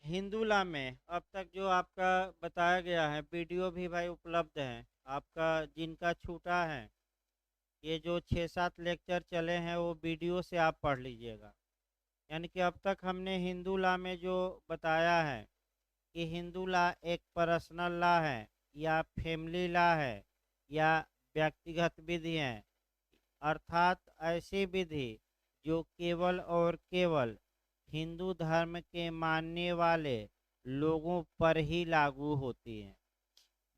Hindu law में अब तक जो आपका बताया गया है वीडियो भी भाई उपलब्ध है। आपका जिनका छूटा है, ये जो 6-7 लेक्चर चले हैं वो वीडियो से आप पढ़ लीजिएगा। यानी कि अब तक हमने हिंदू लॉ में जो बताया है कि हिंदू लॉ एक पर्सनल लॉ है या फैमिली लॉ है या व्यक्तिगत विधि है, अर्थात ऐसी विधि जो केवल और केवल हिंदू धर्म के मानने वाले लोगों पर ही लागू होती है।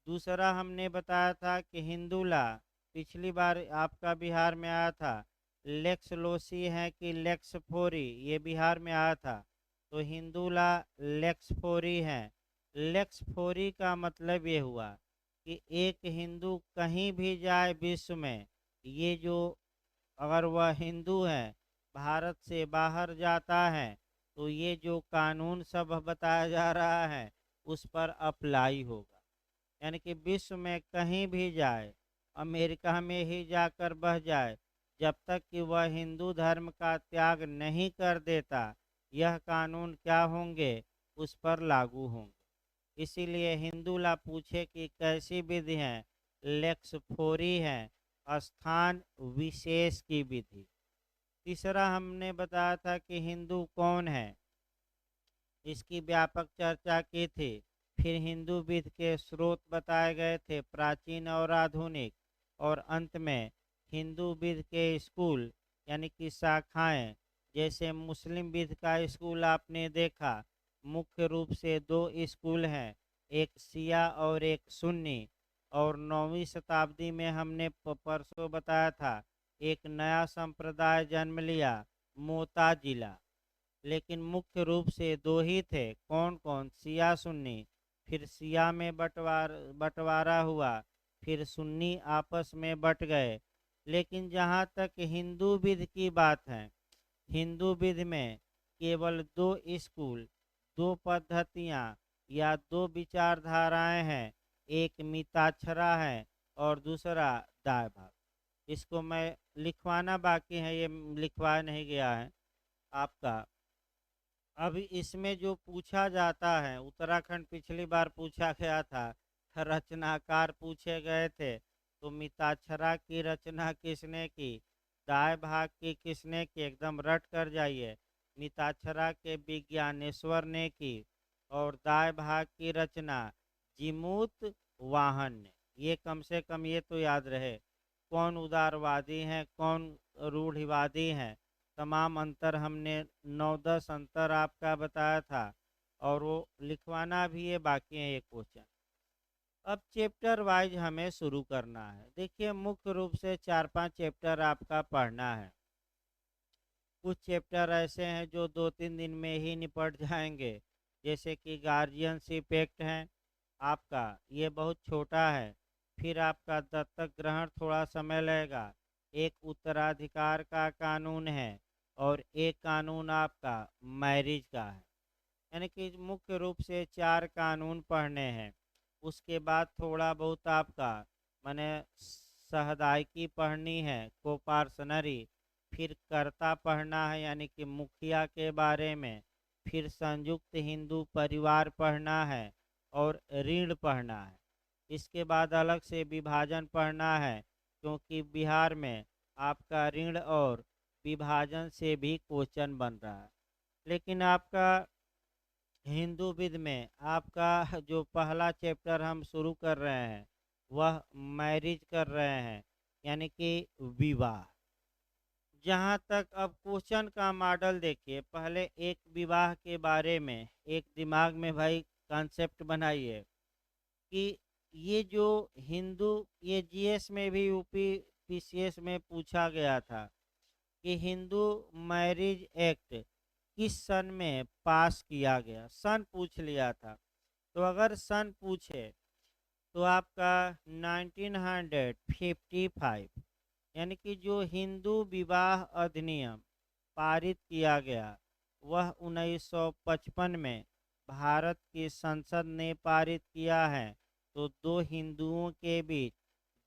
दूसरा हमने बताया था कि हिंदू लॉ पिछली बार आपका बिहार में आया था, लेक्स लोसी है कि लेक्स फोरी, ये बिहार में आया था। तो हिंदू लॉ लेक्स फोरी है। लेक्स फोरी का मतलब ये हुआ कि एक हिंदू कहीं भी जाए विश्व में, ये जो अगर वह हिंदू है, भारत से बाहर जाता है, तो ये जो कानून सब बताया जा रहा है उस पर अप्लाई होगा। यानी कि विश्व में कहीं भी जाए, अमेरिका में ही जाकर बह जाए, जब तक कि वह हिंदू धर्म का त्याग नहीं कर देता, यह कानून क्या होंगे, उस पर लागू होंगे। इसीलिए हिंदू ला पूछे कि कैसी विधि है, लेक्स फोरी है, स्थान विशेष की विधि। तीसरा हमने बताया था कि हिंदू कौन है, इसकी व्यापक चर्चा की थी। फिर हिंदू विध के स्रोत बताए गए थे, प्राचीन और आधुनिक। और अंत में हिंदू विध के स्कूल यानी कि शाखाएं, जैसे मुस्लिम विध का स्कूल आपने देखा, मुख्य रूप से दो स्कूल हैं, एक शिया और एक सुन्नी। और 9वीं शताब्दी में हमने परसों बताया था एक नया संप्रदाय जन्म लिया, मोताजिला। लेकिन मुख्य रूप से दो ही थे, कौन कौन, शिया सुन्नी। फिर शिया में बंटवारा हुआ, फिर सुन्नी आपस में बट गए। लेकिन जहाँ तक हिंदू विध की बात है, हिंदू विध में केवल दो स्कूल, दो पद्धतियाँ या दो विचारधाराएं हैं। एक मिताक्षरा है और दूसरा दाय भाग। इसको मैं लिखवाना बाकी है, ये लिखवा नहीं गया है आपका। अब इसमें जो पूछा जाता है, उत्तराखंड पिछली बार पूछा गया था, रचनाकार पूछे गए थे, तो मिताक्षरा की रचना किसने की, दाय भाग की किसने की, एकदम रट कर जाइए। मिताक्षरा के विज्ञानेश्वर ने की और दाय भाग की रचना जिमूत वाहन ने। ये कम से कम ये तो याद रहे, कौन उदारवादी हैं कौन रूढ़िवादी हैं। तमाम अंतर हमने 9-10 अंतर आपका बताया था, और वो लिखवाना भी है, बाकी है ये क्वेश्चन। अब चैप्टर वाइज हमें शुरू करना है। देखिए मुख्य रूप से 4-5 चैप्टर आपका पढ़ना है। कुछ चैप्टर ऐसे हैं जो 2-3 दिन में ही निपट जाएंगे, जैसे कि गार्जियनशिप एक्ट है आपका, ये बहुत छोटा है। फिर आपका दत्तक ग्रहण थोड़ा समय लगेगा। एक उत्तराधिकार का कानून है और एक कानून आपका मैरिज का है। यानी कि मुख्य रूप से 4 कानून पढ़ने हैं। उसके बाद थोड़ा बहुत आपका माने सहदायकी पढ़नी है, कोपार्सनरी। फिर कर्ता पढ़ना है यानी कि मुखिया के बारे में। फिर संयुक्त हिंदू परिवार पढ़ना है और ऋण पढ़ना है। इसके बाद अलग से विभाजन पढ़ना है, क्योंकि बिहार में आपका ऋण और विभाजन से भी क्वेश्चन बन रहा है। लेकिन आपका हिंदू विद में आपका जो पहला चैप्टर हम शुरू कर रहे हैं, वह मैरिज कर रहे हैं, यानी कि विवाह। जहाँ तक अब क्वेश्चन का मॉडल देखिए, पहले एक विवाह के बारे में एक दिमाग में भाई कॉन्सेप्ट बनाइए कि ये जो हिंदू, ये जीएस में भी यूपी पीसीएस में पूछा गया था कि हिंदू मैरिज एक्ट किस सन में पास किया गया, सन पूछ लिया था। तो अगर सन पूछे तो आपका 1955, यानी कि जो हिंदू विवाह अधिनियम पारित किया गया, वह 1955 में भारत की संसद ने पारित किया है। तो दो हिंदुओं के बीच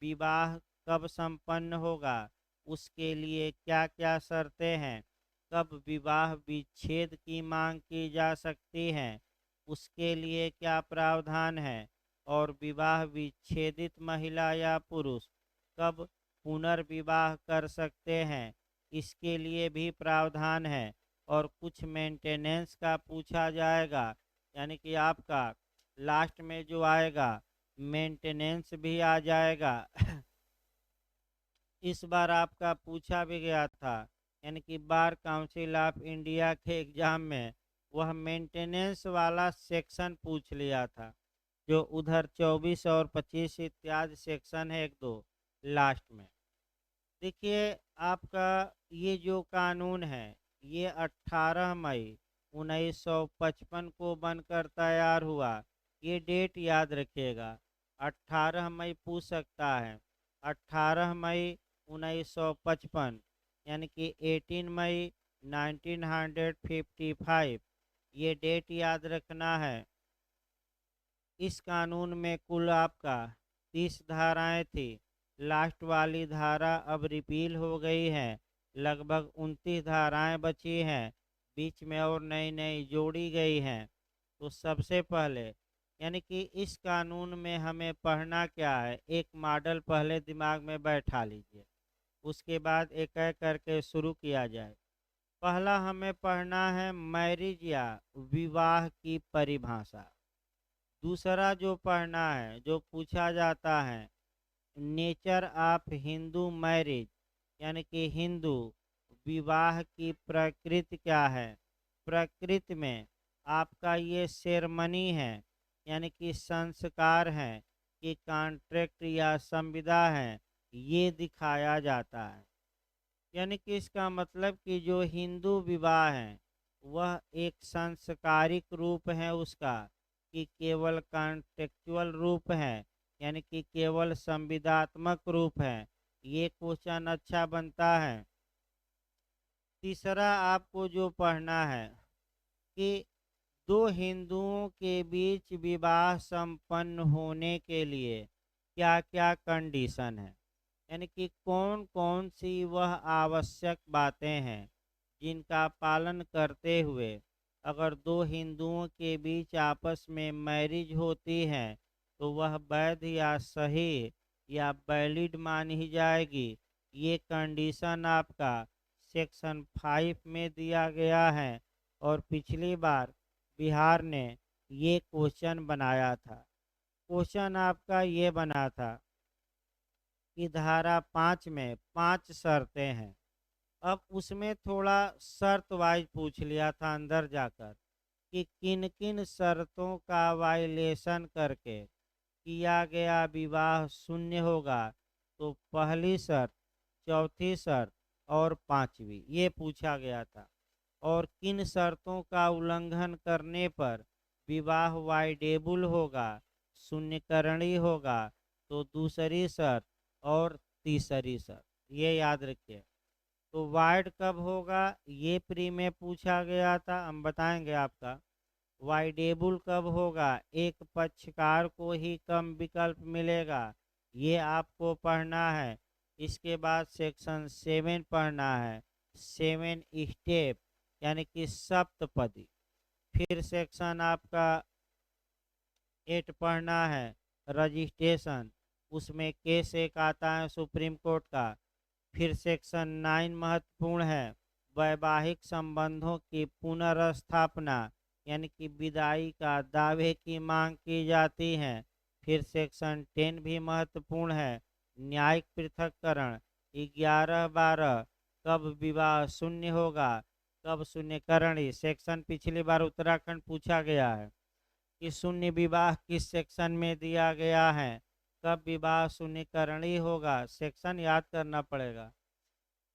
विवाह कब संपन्न होगा, उसके लिए क्या क्या शर्तें हैं, कब विवाह विच्छेद की मांग की जा सकती है, उसके लिए क्या प्रावधान है, और विवाह विच्छेदित महिला या पुरुष कब पुनर्विवाह कर सकते हैं, इसके लिए भी प्रावधान है। और कुछ मेंटेनेंस का पूछा जाएगा, यानी कि आपका लास्ट में जो आएगा मेंटेनेंस भी आ जाएगा। इस बार आपका पूछा भी गया था, यानी कि बार काउंसिल ऑफ इंडिया के एग्जाम में वह मेंटेनेंस वाला सेक्शन पूछ लिया था, जो उधर 24 और 25 इत्यादि सेक्शन है एक दो लास्ट में। देखिए, आपका ये जो कानून है ये 18 मई 1955 को बनकर तैयार हुआ। ये डेट याद रखिएगा, 18 मई पूछ सकता है। 18 मई 1955, यानी कि 18 मई 1955, ये डेट याद रखना है। इस कानून में कुल आपका 30 धाराएं थी। लास्ट वाली धारा अब रिपील हो गई है, लगभग 29 धाराएं बची हैं, बीच में और नई नई जोड़ी गई हैं। तो सबसे पहले, यानी कि इस कानून में हमें पढ़ना क्या है, एक मॉडल पहले दिमाग में बैठा लीजिए, उसके बाद एक एक करके शुरू किया जाए। पहला हमें पढ़ना है मैरिज या विवाह की परिभाषा। दूसरा जो पढ़ना है, जो पूछा जाता है, नेचर ऑफ हिंदू मैरिज, यानी कि हिंदू विवाह की प्रकृति क्या है। प्रकृति में आपका ये सेरेमनी है, यानी कि संस्कार है कि कॉन्ट्रैक्ट या संविदा है, ये दिखाया जाता है। यानी कि इसका मतलब कि जो हिंदू विवाह है वह एक सांस्कारिक रूप है उसका, कि केवल कॉन्टेक्चुअल रूप है, यानी कि केवल संविदात्मक रूप है। ये क्वेश्चन अच्छा बनता है। तीसरा आपको जो पढ़ना है कि दो हिंदुओं के बीच विवाह संपन्न होने के लिए क्या क्या कंडीशन है, यानी कि कौन कौन सी वह आवश्यक बातें हैं जिनका पालन करते हुए अगर दो हिंदुओं के बीच आपस में मैरिज होती है तो वह वैध या सही या वैलिड मानी जाएगी। ये कंडीशन आपका सेक्शन 5 में दिया गया है, और पिछली बार बिहार ने ये क्वेश्चन बनाया था। क्वेश्चन आपका ये बना था कि धारा 5 में 5 शर्तें हैं। अब उसमें थोड़ा शर्त वाइज पूछ लिया था अंदर जाकर, कि किन किन शर्तों का वायलेशन करके किया गया विवाह शून्य होगा। तो पहली शर्त, चौथी शर्त और पांचवी, ये पूछा गया था। और किन शर्तों का उल्लंघन करने पर विवाह वाइडेबल होगा, शून्यकरणीय होगा। तो दूसरी शर्त और तीसरी शर्त, ये याद रखिए। तो वाइड कब होगा, ये प्री में पूछा गया था, हम बताएंगे आपका। वाइडेबल कब होगा, एक पक्षकार को ही कम विकल्प मिलेगा, ये आपको पढ़ना है। इसके बाद सेक्शन 7 पढ़ना है, 7 स्टेप, यानी कि सप्तपदी। फिर सेक्शन आपका 8 पढ़ना है, रजिस्ट्रेशन, उसमें केस एक आता है सुप्रीम कोर्ट का। फिर सेक्शन 9 महत्वपूर्ण है, वैवाहिक संबंधों की पुनर्स्थापना, यानी कि विदाई का दावे की मांग की जाती है। फिर सेक्शन 10 भी महत्वपूर्ण है, न्यायिक पृथक्करण। 11-12, कब विवाह शून्य होगा, कब शून्यकरणी। सेक्शन पिछली बार उत्तराखंड पूछा गया है कि शून्य विवाह किस सेक्शन में दिया गया है, कब विवाह शून्यकरणीय होगा, सेक्शन याद करना पड़ेगा।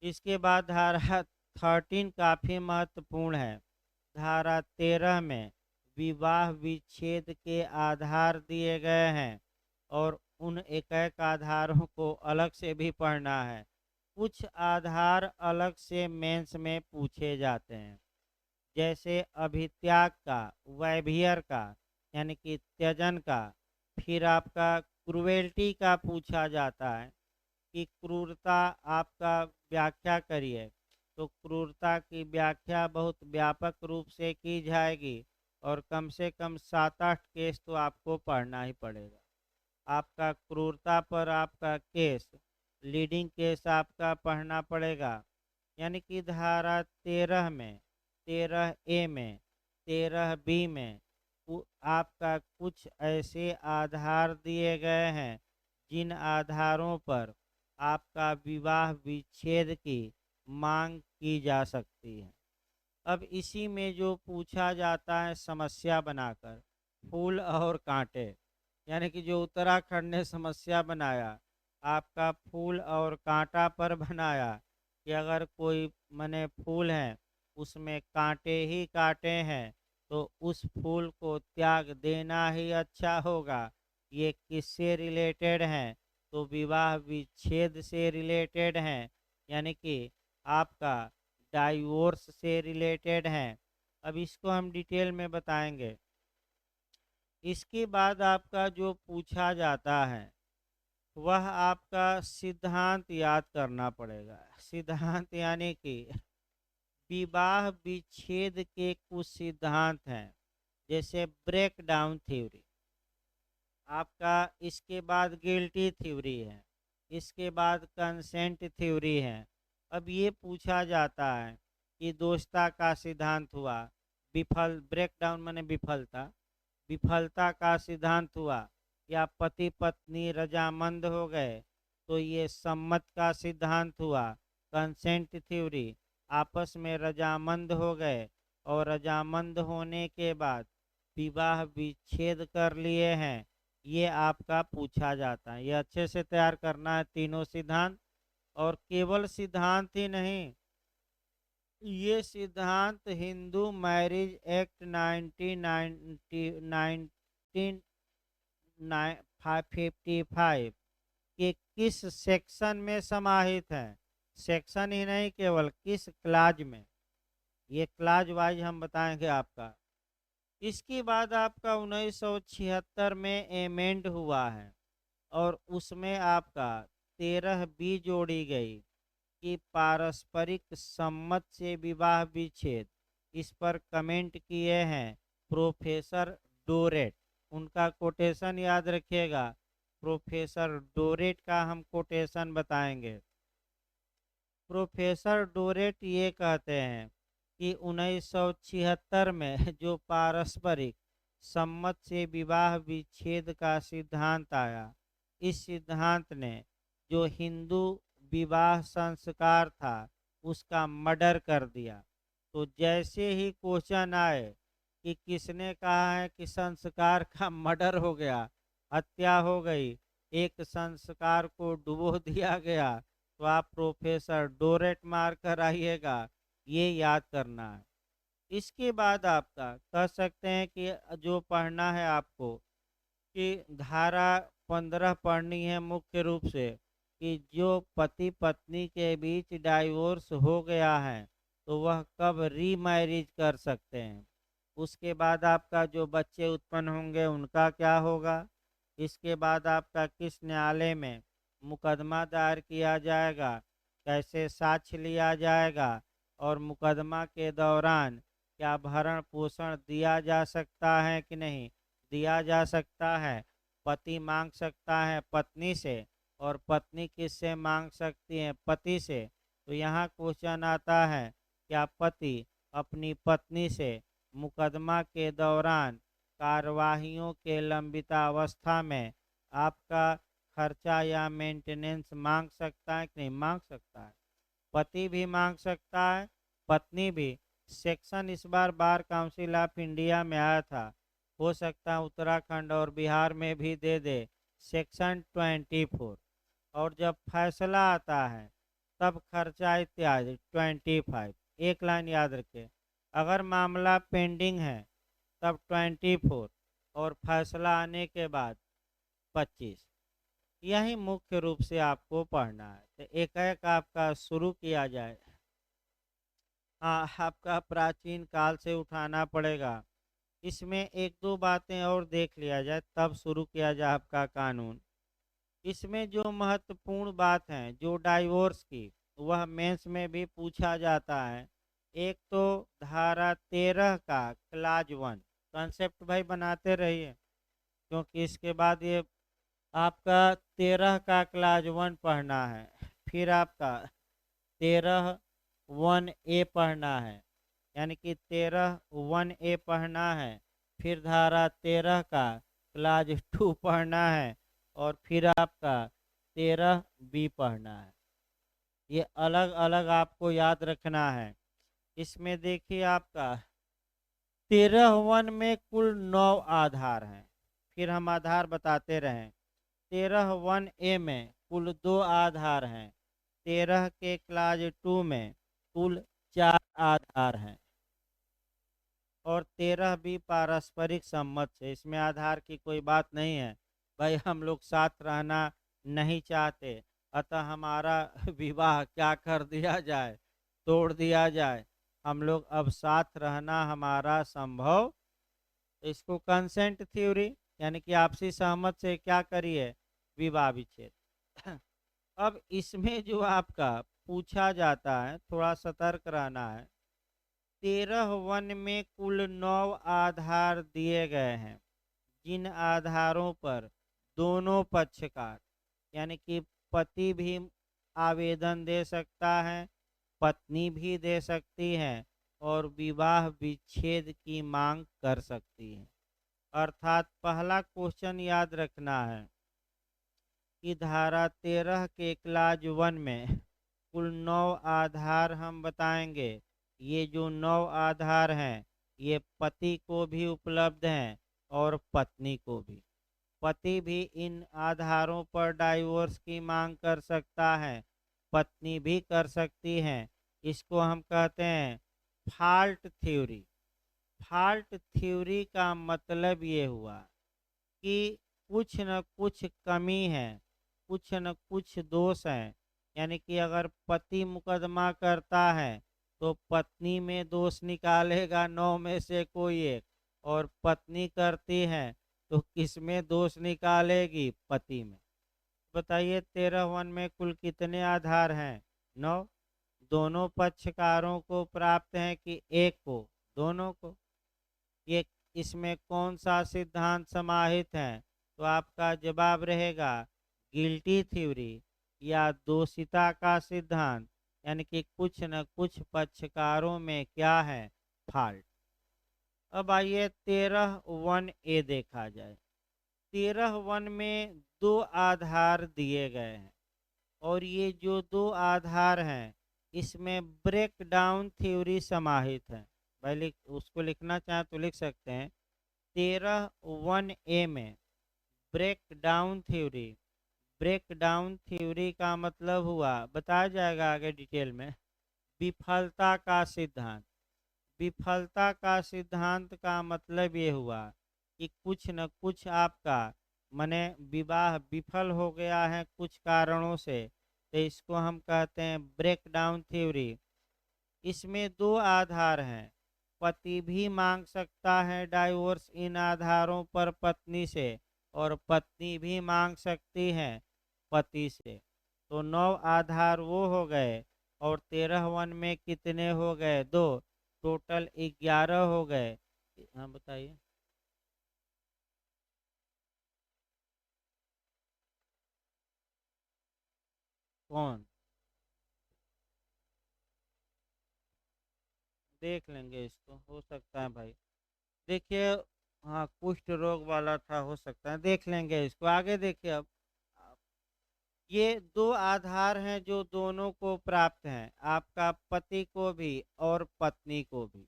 इसके बाद धारा 13 काफ़ी महत्वपूर्ण है। धारा 13 में विवाह विच्छेद के आधार दिए गए हैं, और उन एक एक आधारों को अलग से भी पढ़ना है। कुछ आधार अलग से मेंस में पूछे जाते हैं, जैसे अभित्याग का, वैभियर का, यानी कि त्यजन का। फिर आपका क्रुएल्टी का पूछा जाता है कि क्रूरता आपका व्याख्या करिए। तो क्रूरता की व्याख्या बहुत व्यापक रूप से की जाएगी, और कम से कम 7-8 केस तो आपको पढ़ना ही पड़ेगा। आपका क्रूरता पर आपका केस, लीडिंग केस आपका पढ़ना पड़ेगा। यानी कि धारा 13 में, 13A में, 13B में आपका कुछ ऐसे आधार दिए गए हैं जिन आधारों पर आपका विवाह विच्छेद की मांग की जा सकती है। अब इसी में जो पूछा जाता है समस्या बनाकर, फूल और कांटे, यानी कि जो उत्तराखंड ने समस्या बनाया, आपका फूल और कांटा पर बनाया कि अगर कोई मने फूल है उसमें कांटे ही कांटे हैं तो उस फूल को त्याग देना ही अच्छा होगा। ये किससे रिलेटेड हैं? तो विवाह विच्छेद से रिलेटेड हैं, यानी कि आपका डाइवोर्स से रिलेटेड हैं। अब इसको हम डिटेल में बताएंगे। इसके बाद आपका जो पूछा जाता है वह आपका सिद्धांत याद करना पड़ेगा। सिद्धांत यानी कि विवाह विच्छेद के कुछ सिद्धांत हैं, जैसे ब्रेक डाउन थ्योरी आपका, इसके बाद गिल्टी थ्योरी है, इसके बाद कंसेंट थ्योरी है। अब ये पूछा जाता है कि दोस्ता का सिद्धांत हुआ, विफल, ब्रेक डाउन माने विफलता, विफलता का सिद्धांत हुआ, या पति पत्नी रजामंद हो गए तो ये सम्मत का सिद्धांत हुआ, कंसेंट थ्योरी, आपस में रजामंद हो गए और रजामंद होने के बाद विवाह विच्छेद कर लिए हैं, ये आपका पूछा जाता है। ये अच्छे से तैयार करना है तीनों सिद्धांत। और केवल सिद्धांत ही नहीं, ये सिद्धांत हिंदू मैरिज एक्ट 1955 के किस सेक्शन में समाहित है? सेक्शन ही नहीं, केवल किस क्लाज में, ये क्लाज वाइज हम बताएंगे आपका। इसके बाद आपका 1976 में एमेंड हुआ है और उसमें आपका 13B जोड़ी गई कि पारस्परिक सम्मत से विवाह विच्छेद। इस पर कमेंट किए हैं प्रोफेसर डोरेट, उनका कोटेशन याद रखिएगा। प्रोफेसर डोरेट का हम कोटेशन बताएंगे। प्रोफेसर डोरेट ये कहते हैं कि 1976 में जो पारस्परिक सम्मत से विवाह विच्छेद का सिद्धांत आया, इस सिद्धांत ने जो हिंदू विवाह संस्कार था उसका मर्डर कर दिया। तो जैसे ही क्वेश्चन आए कि किसने कहा है कि संस्कार का मर्डर हो गया, हत्या हो गई, एक संस्कार को डुबो दिया गया, तो आप प्रोफेसर डोरेट मार कर आइएगा, ये याद करना है। इसके बाद आपका कह सकते हैं कि जो पढ़ना है आपको कि धारा 15 पढ़नी है मुख्य रूप से, कि जो पति पत्नी के बीच डाइवोर्स हो गया है तो वह कब रीमैरिज कर सकते हैं। उसके बाद आपका जो बच्चे उत्पन्न होंगे उनका क्या होगा। इसके बाद आपका किस न्यायालय में मुकदमा दायर किया जाएगा, कैसे साक्ष्य लिया जाएगा, और मुकदमा के दौरान क्या भरण पोषण दिया जा सकता है कि नहीं दिया जा सकता है। पति मांग सकता है पत्नी से और पत्नी किससे मांग सकती है, पति से। तो यहाँ क्वेश्चन आता है क्या पति अपनी पत्नी से मुकदमा के दौरान कार्यवाहियों के लंबितावस्था में आपका खर्चा या मेंटेनेंस मांग सकता है कि नहीं मांग सकता है। पति भी मांग सकता है, पत्नी भी। सेक्शन इस बार काउंसिल ऑफ इंडिया में आया था, हो सकता है उत्तराखंड और बिहार में भी दे दे, सेक्शन 24। और जब फैसला आता है तब खर्चा इत्यादि 25। एक लाइन याद रखें, अगर मामला पेंडिंग है तब 24 और फैसला आने के बाद 25। यही मुख्य रूप से आपको पढ़ना है। तो एक एक आपका शुरू किया जाए। हाँ, आपका प्राचीन काल से उठाना पड़ेगा। इसमें एक दो बातें और देख लिया जाए तब शुरू किया जाए आपका कानून। इसमें जो महत्वपूर्ण बात है जो डाइवोर्स की, वह मेंस में भी पूछा जाता है। एक तो धारा 13 का क्लाज 1, कंसेप्ट भाई बनाते रहिए, क्योंकि इसके बाद ये आपका 13 का क्लास 1 पढ़ना है, फिर आपका 13(1)(a) पढ़ना है, यानी कि 13(1)(a) पढ़ना है, फिर धारा 13 का क्लास 2 पढ़ना है, और फिर आपका 13(b) पढ़ना है। ये अलग अलग आपको याद रखना है। इसमें देखिए आपका 13(1) में कुल 9 आधार हैं, फिर हम आधार बताते रहें। 13(1)(a) में कुल 2 आधार हैं, 13 के क्लास 2 में कुल 4 आधार हैं, और 13 भी पारस्परिक सम्मत से, इसमें आधार की कोई बात नहीं है भाई, हम लोग साथ रहना नहीं चाहते, अतः हमारा विवाह क्या कर दिया जाए, तोड़ दिया जाए, हम लोग अब साथ रहना हमारा संभव। इसको कंसेंट थ्योरी यानी कि आपसी सहमत से क्या करिए, विवाह विच्छेद। अब इसमें जो आपका पूछा जाता है, थोड़ा सतर्क रहना है। 13(1) में कुल 9 आधार दिए गए हैं, जिन आधारों पर दोनों पक्षकार यानी कि पति भी आवेदन दे सकता है, पत्नी भी दे सकती है, और विवाह विच्छेद की मांग कर सकती है। अर्थात पहला क्वेश्चन याद रखना है कि धारा 13 के क्लास 1 में कुल 9 आधार हम बताएंगे। ये जो 9 आधार हैं, ये पति को भी उपलब्ध हैं और पत्नी को भी। पति भी इन आधारों पर डाइवोर्स की मांग कर सकता है, पत्नी भी कर सकती है। इसको हम कहते हैं फॉल्ट थ्योरी। फॉल्ट थ्योरी का मतलब ये हुआ कि कुछ न कुछ कमी है, कुछ न कुछ दोष है, यानी कि अगर पति मुकदमा करता है तो पत्नी में दोष निकालेगा 9 में से कोई एक, और पत्नी करती है तो किसमें दोष निकालेगी, पति में। बताइए 13(1) में कुल कितने आधार हैं, 9। दोनों पक्षकारों को प्राप्त है कि एक को, दोनों को। ये इसमें कौन सा सिद्धांत समाहित है, तो आपका जवाब रहेगा गिल्टी थ्योरी या दोषिता का सिद्धांत, यानी कि कुछ न कुछ पक्षकारों में क्या है, फॉल्ट। अब आइए 13(1)(a) देखा जाए। 13(1) में 2 आधार दिए गए हैं, और ये जो 2 आधार हैं इसमें ब्रेक डाउन थ्योरी समाहित है। भाई उसको लिखना चाहें तो लिख सकते हैं। 13(1)(a) में break down theory. Break down theory का मतलब हुआ, बताया जाएगा आगे डिटेल में, विफलता का सिद्धांत। विफलता का सिद्धांत का मतलब ये हुआ कि कुछ न कुछ आपका माने विवाह विफल हो गया है कुछ कारणों से, तो इसको हम कहते हैं ब्रेक डाउन थ्योरी। इसमें 2 आधार हैं, पति भी मांग सकता है डाइवोर्स इन आधारों पर पत्नी से, और पत्नी भी मांग सकती है पति से। तो 9 आधार वो हो गए, और 13(1) में कितने हो गए, 2, टोटल 11 हो गए। हाँ बताइए। कौन, देख लेंगे इसको, हो सकता है भाई। देखिए, हाँ कुष्ठ रोग वाला था, हो सकता है, देख लेंगे इसको आगे। देखिए अब ये 2 आधार हैं जो दोनों को प्राप्त हैं, आपका पति को भी और पत्नी को भी।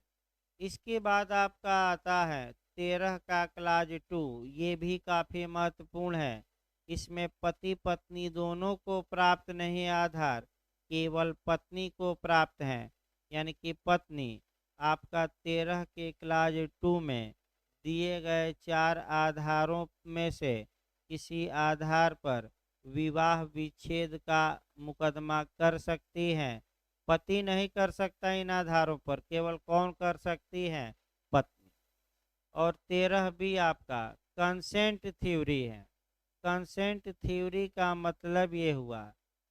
इसके बाद आपका आता है 13 का क्लास 2, ये भी काफी महत्वपूर्ण है। इसमें पति पत्नी दोनों को प्राप्त नहीं आधार, केवल पत्नी को प्राप्त हैं, यानी कि पत्नी आपका 13 के क्लास 2 में दिए गए 4 आधारों में से किसी आधार पर विवाह विच्छेद का मुकदमा कर सकती हैं। पति नहीं कर सकता इन आधारों पर, केवल कौन कर सकती है, पत्नी। और 13 भी आपका कंसेंट थ्योरी है। कंसेंट थ्योरी का मतलब ये हुआ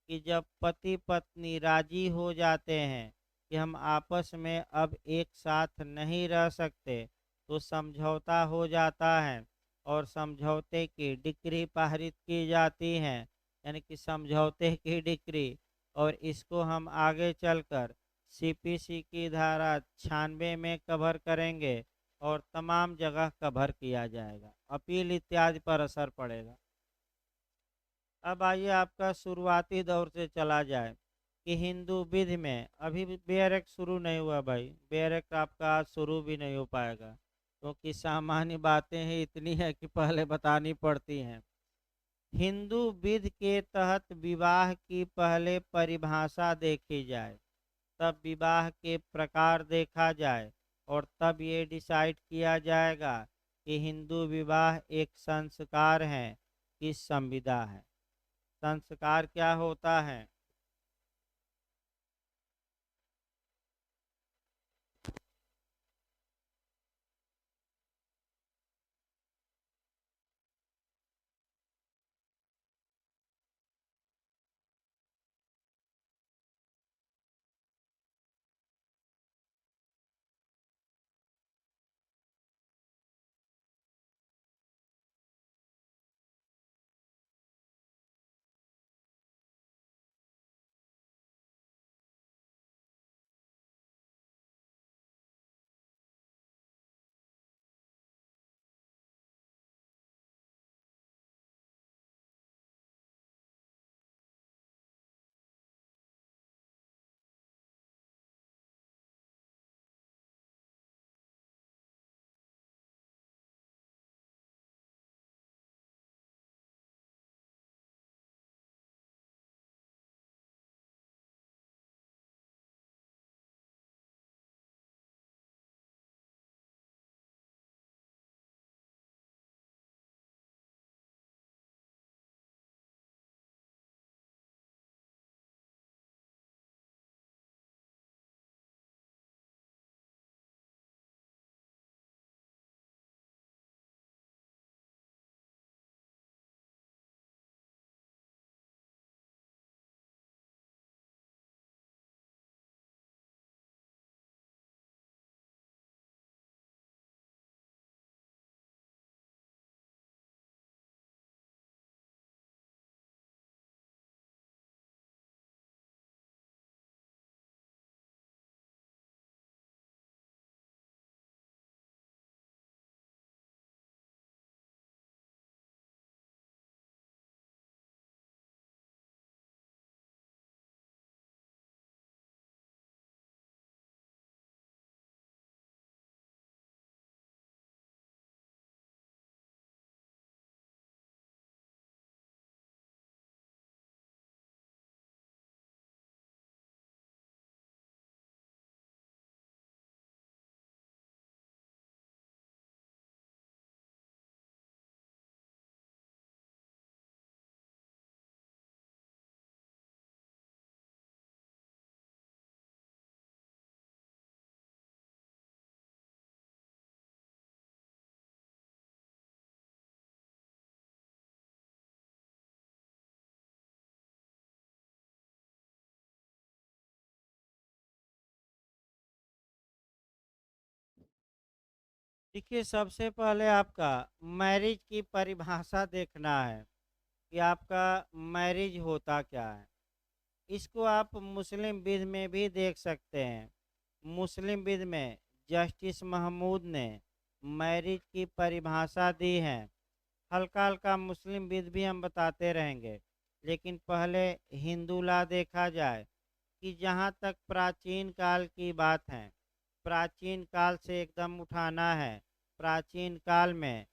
कि जब पति पत्नी राजी हो जाते हैं कि हम आपस में अब एक साथ नहीं रह सकते, तो समझौता हो जाता है और समझौते की डिक्री पारित की जाती है, यानी कि समझौते की डिक्री। और इसको हम आगे चलकर सीपीसी की धारा 96 में कवर करेंगे और तमाम जगह कवर किया जाएगा, अपील इत्यादि पर असर पड़ेगा। अब आइए आपका शुरुआती दौर से चला जाए कि हिंदू विधि में अभी भी बेयर एक्ट शुरू नहीं हुआ भाई। बेयर एक्ट आपका आज शुरू भी नहीं हो पाएगा, क्योंकि सामान्य बातें ही इतनी है कि पहले बतानी पड़ती हैं। हिंदू विधि के तहत विवाह की पहले परिभाषा देखी जाए, तब विवाह के प्रकार देखा जाए, और तब ये डिसाइड किया जाएगा कि हिंदू विवाह एक संस्कार है कि संविदा है। संस्कार क्या होता है? देखिए, सबसे पहले आपका मैरिज की परिभाषा देखना है कि आपका मैरिज होता क्या है। इसको आप मुस्लिम विध में भी देख सकते हैं। मुस्लिम विध में जस्टिस महमूद ने मैरिज की परिभाषा दी है। हल्का हल्का मुस्लिम विध भी हम बताते रहेंगे, लेकिन पहले हिंदू ला देखा जाए कि जहाँ तक प्राचीन काल की बात है, प्राचीन काल से एकदम उठाना है। प्राचीन काल में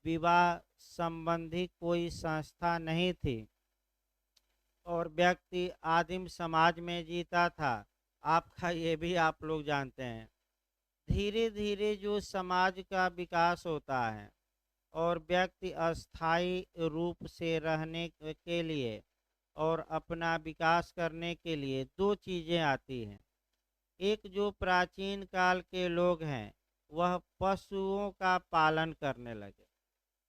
विवाह संबंधी कोई संस्था नहीं थी और व्यक्ति आदिम समाज में जीता था। आपका ये भी आप लोग जानते हैं। धीरे धीरे जो समाज का विकास होता है और व्यक्ति अस्थाई रूप से रहने के लिए और अपना विकास करने के लिए दो चीज़ें आती हैं। एक जो प्राचीन काल के लोग हैं, वह पशुओं का पालन करने लगे।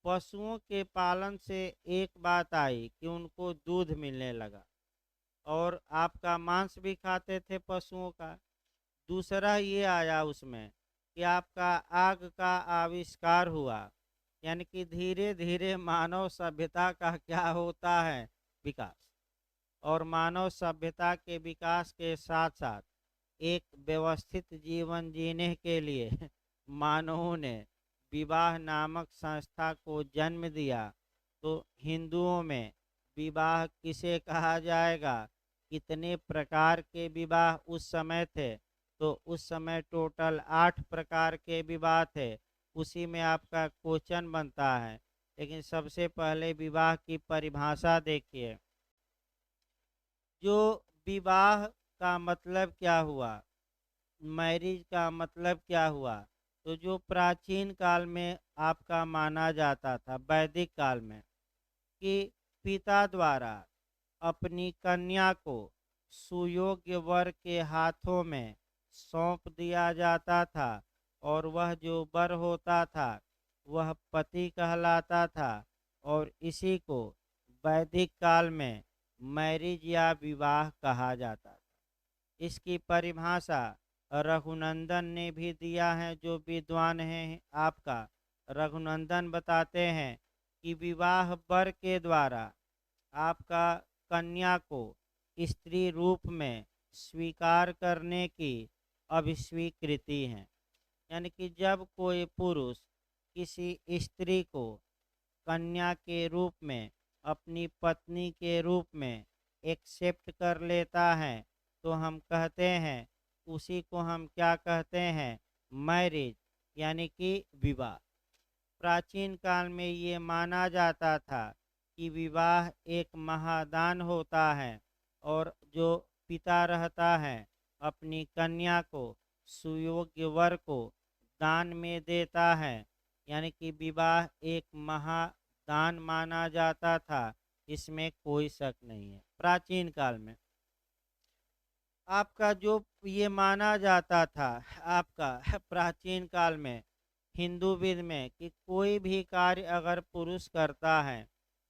पशुओं के पालन से एक बात आई कि उनको दूध मिलने लगा और आपका मांस भी खाते थे पशुओं का। दूसरा ये आया उसमें कि आपका आग का आविष्कार हुआ, यानी कि धीरे धीरे मानव सभ्यता का क्या होता है, विकास। और मानव सभ्यता के विकास के साथ साथ एक व्यवस्थित जीवन जीने के लिए मानवों ने विवाह नामक संस्था को जन्म दिया। तो हिंदुओं में विवाह किसे कहा जाएगा, कितने प्रकार के विवाह उस समय थे, तो उस समय टोटल 8 प्रकार के विवाह थे। उसी में आपका क्वेश्चन बनता है। लेकिन सबसे पहले विवाह की परिभाषा देखिए। जो विवाह का मतलब क्या हुआ, मैरिज का मतलब क्या हुआ, तो जो प्राचीन काल में आपका माना जाता था, वैदिक काल में, कि पिता द्वारा अपनी कन्या को सुयोग्य वर के हाथों में सौंप दिया जाता था, और वह जो वर होता था वह पति कहलाता था। और इसी को वैदिक काल में मैरिज या विवाह कहा जाता था। इसकी परिभाषा रघुनंदन ने भी दिया है, जो विद्वान हैं आपका रघुनंदन बताते हैं कि विवाह वर के द्वारा आपका कन्या को स्त्री रूप में स्वीकार करने की अभिस्वीकृति है। यानी कि जब कोई पुरुष किसी स्त्री को कन्या के रूप में, अपनी पत्नी के रूप में एक्सेप्ट कर लेता है, तो हम कहते हैं, उसी को हम क्या कहते हैं, मैरिज, यानी कि विवाह। प्राचीन काल में ये माना जाता था कि विवाह एक महादान होता है, और जो पिता रहता है अपनी कन्या को सुयोग्य वर को दान में देता है, यानी कि विवाह एक महादान माना जाता था। इसमें कोई शक नहीं है। प्राचीन काल में आपका जो ये माना जाता था, आपका प्राचीन काल में हिंदू विध में, कि कोई भी कार्य अगर पुरुष करता है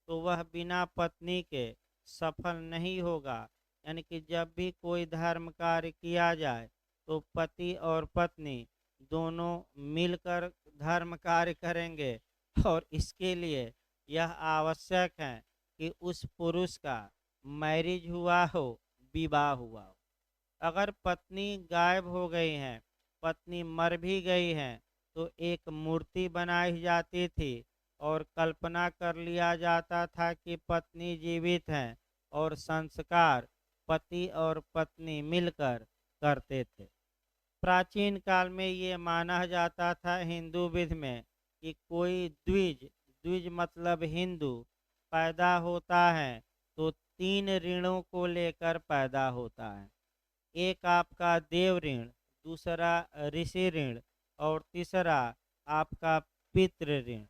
तो वह बिना पत्नी के सफल नहीं होगा। यानी कि जब भी कोई धर्म कार्य किया जाए तो पति और पत्नी दोनों मिलकर धर्म कार्य करेंगे, और इसके लिए यह आवश्यक है कि उस पुरुष का मैरिज हुआ हो, विवाह हुआ हो। अगर पत्नी गायब हो गई है, पत्नी मर भी गई है, तो एक मूर्ति बनाई जाती थी और कल्पना कर लिया जाता था कि पत्नी जीवित है, और संस्कार पति और पत्नी मिलकर करते थे। प्राचीन काल में ये माना जाता था हिंदू विध में कि कोई द्विज, द्विज मतलब हिंदू, पैदा होता है तो 3 ऋणों को लेकर पैदा होता है। एक आपका देव ऋण, दूसरा ऋषि ऋण, और तीसरा आपका पितृ ऋण।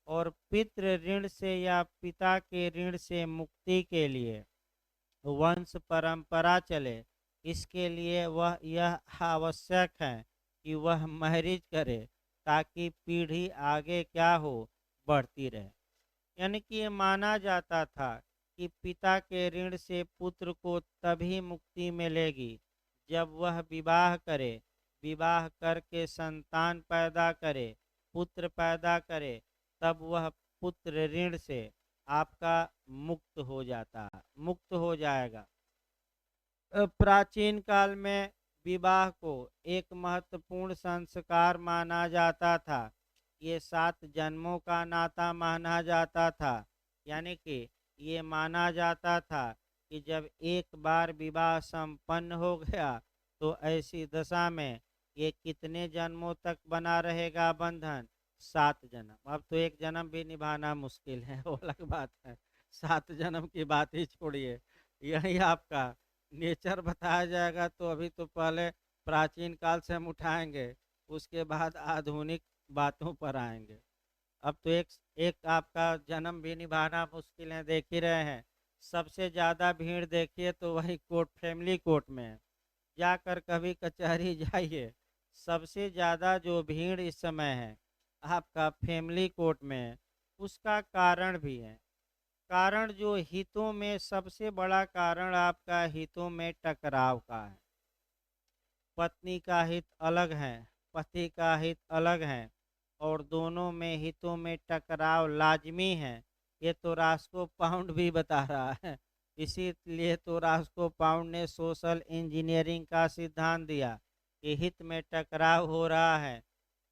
और पितृ ऋण से या पिता के ऋण से मुक्ति के लिए, वंश परंपरा चले, इसके लिए वह यह आवश्यक है कि वह मैरिज करे, ताकि पीढ़ी आगे क्या हो, बढ़ती रहे। यानी कि ये माना जाता था कि पिता के ऋण से पुत्र को तभी मुक्ति मिलेगी जब वह विवाह करे, विवाह करके संतान पैदा करे, पुत्र पैदा करे, तब वह पुत्र ऋण से आपका मुक्त हो जाता है, मुक्त हो जाएगा। प्राचीन काल में विवाह को एक महत्वपूर्ण संस्कार माना जाता था। ये 7 जन्मों का नाता माना जाता था। यानी कि ये माना जाता था कि जब एक बार विवाह संपन्न हो गया तो ऐसी दशा में ये कितने जन्मों तक बना रहेगा बंधन, 7 जन्म। अब तो एक जन्म भी निभाना मुश्किल है, वो अलग बात है, 7 जन्म की बात ही छोड़िए। यही आपका नेचर बताया जाएगा, तो अभी तो पहले प्राचीन काल से हम उठाएंगे, उसके बाद आधुनिक बातों पर आएंगे। अब तो एक एक आपका जन्म भी निभाना मुश्किल है, देख ही रहे हैं। सबसे ज़्यादा भीड़ देखिए तो वही कोर्ट, फैमिली कोर्ट में है। जाकर कभी कचहरी जाइए, सबसे ज़्यादा जो भीड़ इस समय है आपका फैमिली कोर्ट में है। उसका कारण भी है। कारण जो हितों में, सबसे बड़ा कारण आपका हितों में टकराव का है। पत्नी का हित अलग है, पति का हित अलग है और दोनों में हितों में टकराव लाजमी है, ये तो रास्को पाउंड भी बता रहा है। इसीलिए तो रास्को पाउंड ने सोशल इंजीनियरिंग का सिद्धांत दिया कि हित में टकराव हो रहा है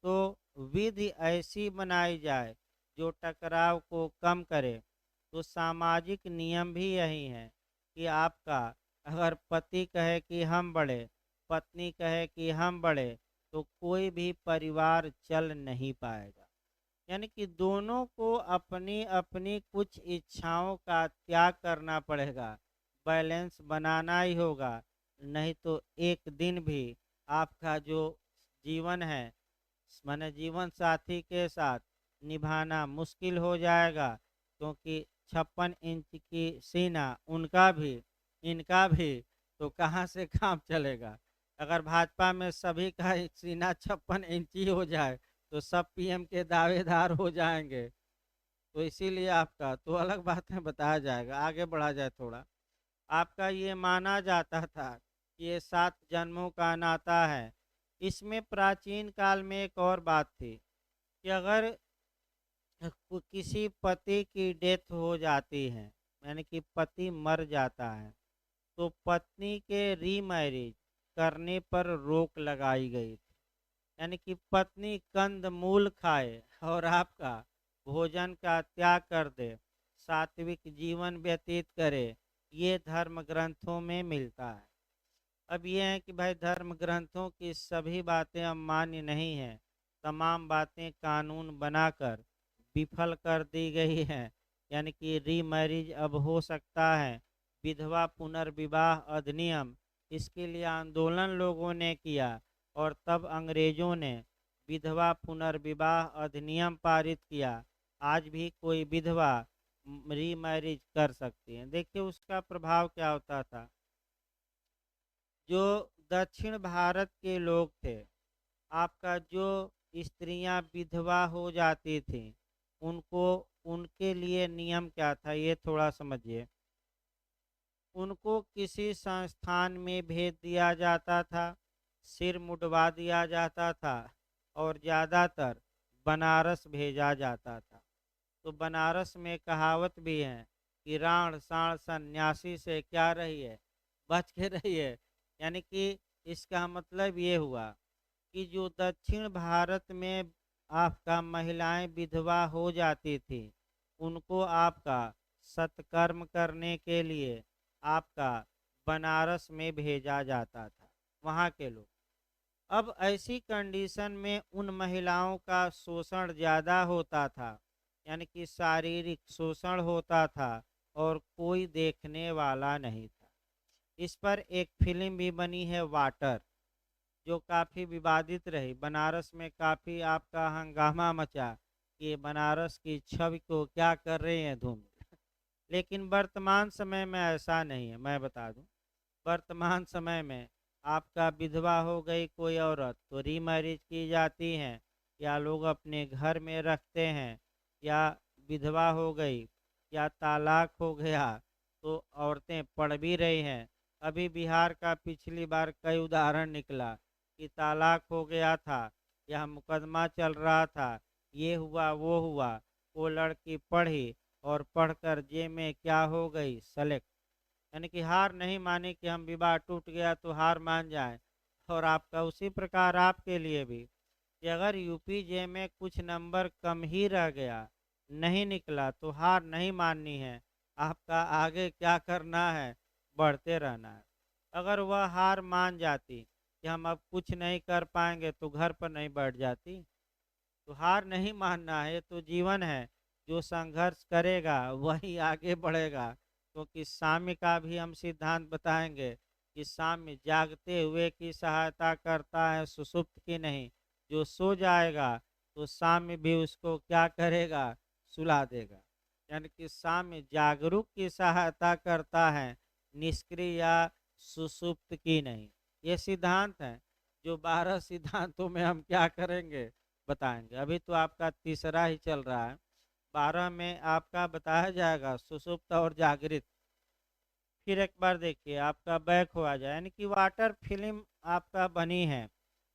तो विधि ऐसी बनाई जाए जो टकराव को कम करे। तो सामाजिक नियम भी यही है कि आपका अगर पति कहे कि हम बढ़े, पत्नी कहे कि हम बढ़े, तो कोई भी परिवार चल नहीं पाएगा। यानी कि दोनों को अपनी अपनी कुछ इच्छाओं का त्याग करना पड़ेगा, बैलेंस बनाना ही होगा। नहीं तो एक दिन भी आपका जो जीवन है माने जीवन साथी के साथ निभाना मुश्किल हो जाएगा, क्योंकि 56 इंच की सीना उनका भी इनका भी, तो कहाँ से काम चलेगा। अगर भाजपा में सभी का सीना 56 इंची हो जाए तो सब पीएम के दावेदार हो जाएंगे। तो इसीलिए आपका तो अलग बात है, बताया जाएगा, आगे बढ़ा जाए थोड़ा। आपका ये माना जाता था कि ये 7 जन्मों का नाता है। इसमें प्राचीन काल में एक और बात थी कि अगर किसी पति की डेथ हो जाती है, यानी कि पति मर जाता है, तो पत्नी के रीमैरिज करने पर रोक लगाई गई थी। यानी कि पत्नी कंद मूल खाए और आपका भोजन का त्याग कर दे, सात्विक जीवन व्यतीत करे, ये धर्म ग्रंथों में मिलता है। अब ये है कि भाई धर्म ग्रंथों की सभी बातें अब मान्य नहीं है, तमाम बातें कानून बनाकर विफल कर दी गई हैं। यानी कि रीमैरिज अब हो सकता है, विधवा पुनर्विवाह अधिनियम, इसके लिए आंदोलन लोगों ने किया और तब अंग्रेजों ने विधवा पुनर्विवाह अधिनियम पारित किया। आज भी कोई विधवा रीमैरिज कर सकती है। देखिए उसका प्रभाव क्या होता था। जो दक्षिण भारत के लोग थे, आपका जो स्त्रियां विधवा हो जाती थी, उनको उनके लिए नियम क्या था ये थोड़ा समझिए। उनको किसी संस्थान में भेज दिया जाता था, सिर मुड़वा दिया जाता था और ज़्यादातर बनारस भेजा जाता था। तो बनारस में कहावत भी है कि राण साण सन्यासी से क्या रही है, बच के रही है। यानी कि इसका मतलब ये हुआ कि जो दक्षिण भारत में आपका महिलाएं विधवा हो जाती थी, उनको आपका सत्कर्म करने के लिए आपका बनारस में भेजा जाता था वहाँ के लोग। अब ऐसी कंडीशन में उन महिलाओं का शोषण ज़्यादा होता था, यानी कि शारीरिक शोषण होता था और कोई देखने वाला नहीं था। इस पर एक फिल्म भी बनी है वाटर, जो काफ़ी विवादित रही। बनारस में काफ़ी आपका हंगामा मचा कि बनारस की छवि को क्या कर रहे हैं धूम। लेकिन वर्तमान समय में ऐसा नहीं है, मैं बता दूं। वर्तमान समय में आपका विधवा हो गई कोई औरत तो रीमैरिज की जाती हैं, या लोग अपने घर में रखते हैं, या विधवा हो गई या तालाक हो गया तो औरतें पढ़ भी रही हैं। अभी बिहार का पिछली बार कई उदाहरण निकला कि तालाक हो गया था या मुकदमा चल रहा था, ये हुआ वो हुआ, वो लड़की पढ़ी और पढ़कर जे में क्या हो गई, सेलेक्ट। यानी कि हार नहीं मानी कि हम विवाह टूट गया तो हार मान जाए। और आपका उसी प्रकार आपके लिए भी कि अगर यूपी जे में कुछ नंबर कम ही रह गया, नहीं निकला, तो हार नहीं माननी है। आपका आगे क्या करना है, बढ़ते रहना है। अगर वह हार मान जाती कि हम अब कुछ नहीं कर पाएंगे तो घर पर नहीं बैठ जाती। तो हार नहीं मानना है, ये तो जीवन है। जो संघर्ष करेगा वही आगे बढ़ेगा। क्योंकि साम्य का भी हम सिद्धांत बताएंगे कि साम्य जागते हुए की सहायता करता है, सुषुप्त की नहीं। जो सो जाएगा तो साम्य भी उसको क्या करेगा, सुला देगा। यानी कि साम्य जागरूक की सहायता करता है, निष्क्रिय या सुषुप्त की नहीं। ये सिद्धांत है जो 12 सिद्धांतों में हम क्या करेंगे, बताएंगे। अभी तो आपका तीसरा ही चल रहा है, 12 में आपका बताया जाएगा सुषुप्त और जागृत। फिर एक बार देखिए आपका बैक हो आ जाए, यानी कि वाटर फिल्म आपका बनी है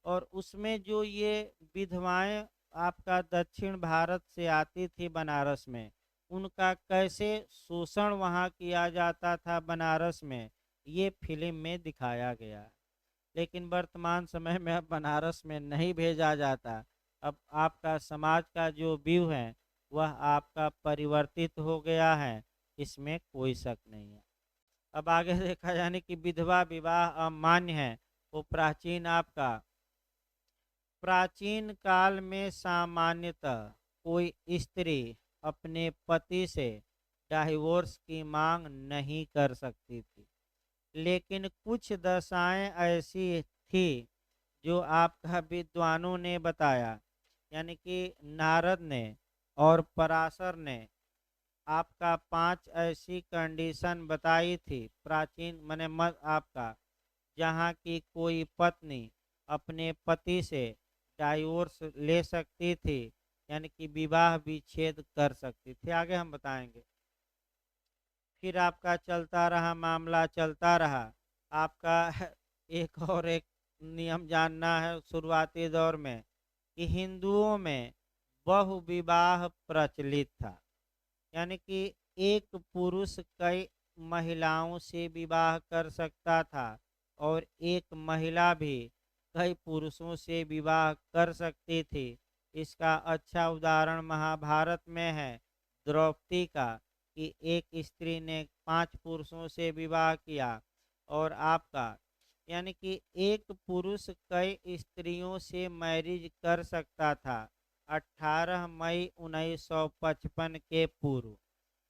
और उसमें जो ये विधवाएं आपका दक्षिण भारत से आती थी बनारस में, उनका कैसे शोषण वहाँ किया जाता था बनारस में, ये फिल्म में दिखाया गया है। लेकिन वर्तमान समय में अब बनारस में नहीं भेजा जाता। अब आपका समाज का जो व्यू है वह आपका परिवर्तित हो गया है, इसमें कोई शक नहीं है। अब आगे देखा जाने कि विधवा विवाह अमान्य है। वो प्राचीन काल में सामान्यतः कोई स्त्री अपने पति से डाइवोर्स की मांग नहीं कर सकती थी, लेकिन कुछ दशाएं ऐसी थी जो आपका विद्वानों ने बताया, यानी कि नारद ने और पराशर ने आपका 5 ऐसी कंडीशन बताई थी प्राचीन मने मत आपका, जहाँ की कोई पत्नी अपने पति से डाइवोर्स ले सकती थी, यानी कि विवाह विच्छेद कर सकती थी। आगे हम बताएंगे। फिर आपका चलता रहा, मामला चलता रहा आपका। एक और एक नियम जानना है शुरुआती दौर में कि हिंदुओं में बहुविवाह प्रचलित था, यानी कि एक पुरुष कई महिलाओं से विवाह कर सकता था और एक महिला भी कई पुरुषों से विवाह कर सकती थी। इसका अच्छा उदाहरण महाभारत में है द्रौपदी का, कि एक स्त्री ने 5 पुरुषों से विवाह किया। और आपका यानी कि एक पुरुष कई स्त्रियों से मैरिज कर सकता था 18 मई 1955 के पूर्व।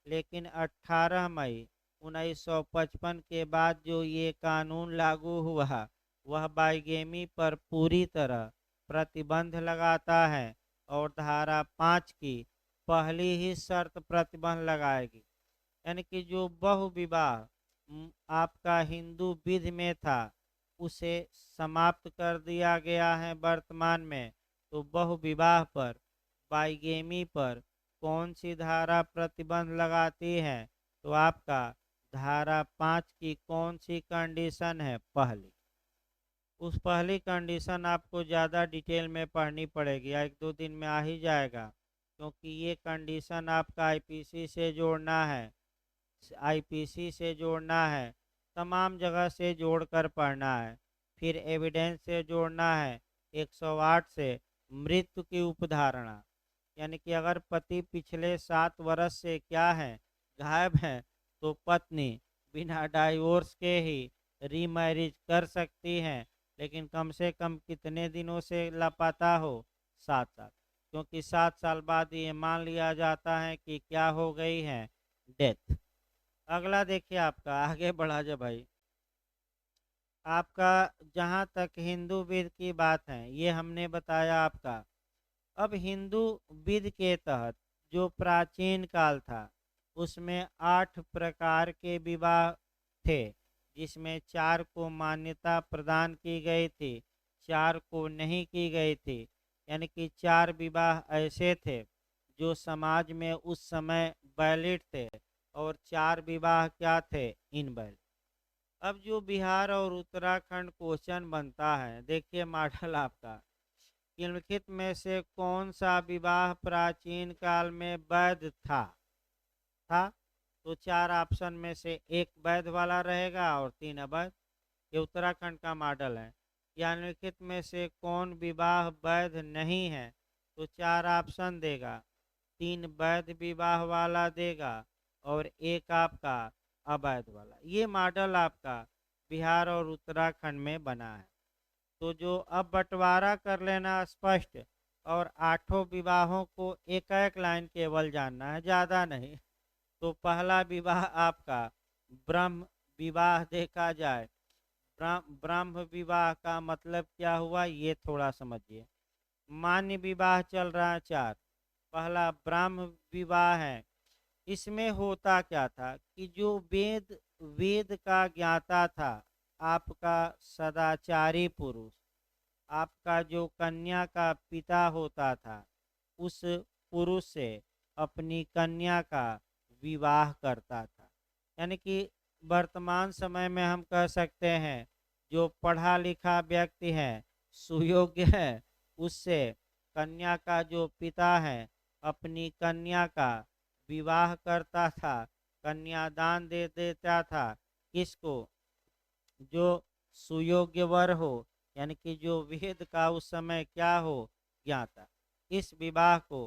लेकिन 18 मई 1955 के बाद जो ये कानून लागू हुआ वह बाइगेमी पर पूरी तरह प्रतिबंध लगाता है और धारा 5 की पहली ही शर्त प्रतिबंध लगाएगी, यानी कि जो बहुविवाह आपका हिंदू विधि में था उसे समाप्त कर दिया गया है वर्तमान में। तो बहुविवाह पर, बाइगेमी पर कौन सी धारा प्रतिबंध लगाती है? तो आपका धारा 5 की कौन सी कंडीशन है? पहली। उस पहली कंडीशन आपको ज़्यादा डिटेल में पढ़नी पड़ेगी, एक दो दिन में आ ही जाएगा, क्योंकि ये कंडीशन आपका आईपीसी से जोड़ना है, आईपीसी से जोड़ना है, तमाम जगह से जोड़कर पढ़ना है। फिर एविडेंस से जोड़ना है 108 से, मृत्यु की उपधारणा, यानी कि अगर पति पिछले 7 वर्ष से क्या है, गायब है, तो पत्नी बिना डाइवोर्स के ही रीमैरिज कर सकती हैं, लेकिन कम से कम कितने दिनों से लापता हो? 7 साल, क्योंकि 7 साल बाद ये मान लिया जाता है कि क्या हो गई है, डेथ। अगला देखिए आपका, आगे बढ़ा जा भाई। आपका जहाँ तक हिंदू विध की बात है ये हमने बताया आपका। अब हिंदू विध के तहत जो प्राचीन काल था उसमें 8 प्रकार के विवाह थे, जिसमें 4 को मान्यता प्रदान की गई थी, 4 को नहीं की गई थी। यानी कि 4 विवाह ऐसे थे जो समाज में उस समय वैलिड थे और 4 विवाह क्या थे? इनवैलिड। अब जो बिहार और उत्तराखंड क्वेश्चन बनता है, देखिए मॉडल आपका, निम्नलिखित में से कौन सा विवाह प्राचीन काल में वैध था? तो 4 ऑप्शन में से एक वैध वाला रहेगा और 3 अवैध। ये उत्तराखंड का मॉडल है। या निम्नलिखित में से कौन विवाह वैध नहीं है? तो 4 ऑप्शन देगा, 3 वैध विवाह वाला देगा और एक आपका अवैध वाला। ये मॉडल आपका बिहार और उत्तराखंड में बना है। तो जो अब बंटवारा कर लेना स्पष्ट, और 8 विवाहों को एक एक लाइन केवल जानना है, ज़्यादा नहीं। तो पहला विवाह आपका ब्रह्म विवाह देखा जाए। ब्रह्म विवाह का मतलब क्या हुआ ये थोड़ा समझिए। मान्य विवाह चल रहा है 4, पहला ब्रह्म विवाह है। इसमें होता क्या था कि जो वेद वेद का ज्ञाता था, आपका सदाचारी पुरुष, आपका जो कन्या का पिता होता था, उस पुरुष से अपनी कन्या का विवाह करता था। यानी कि वर्तमान समय में हम कह सकते हैं जो पढ़ा लिखा व्यक्ति है सुयोग्य है उससे कन्या का जो पिता है अपनी कन्या का विवाह करता था, कन्यादान दे देता था। किसको? जो सुयोग्य वर हो, यानी कि जो वेद का उस समय क्या हो, ज्ञाता। इस विवाह को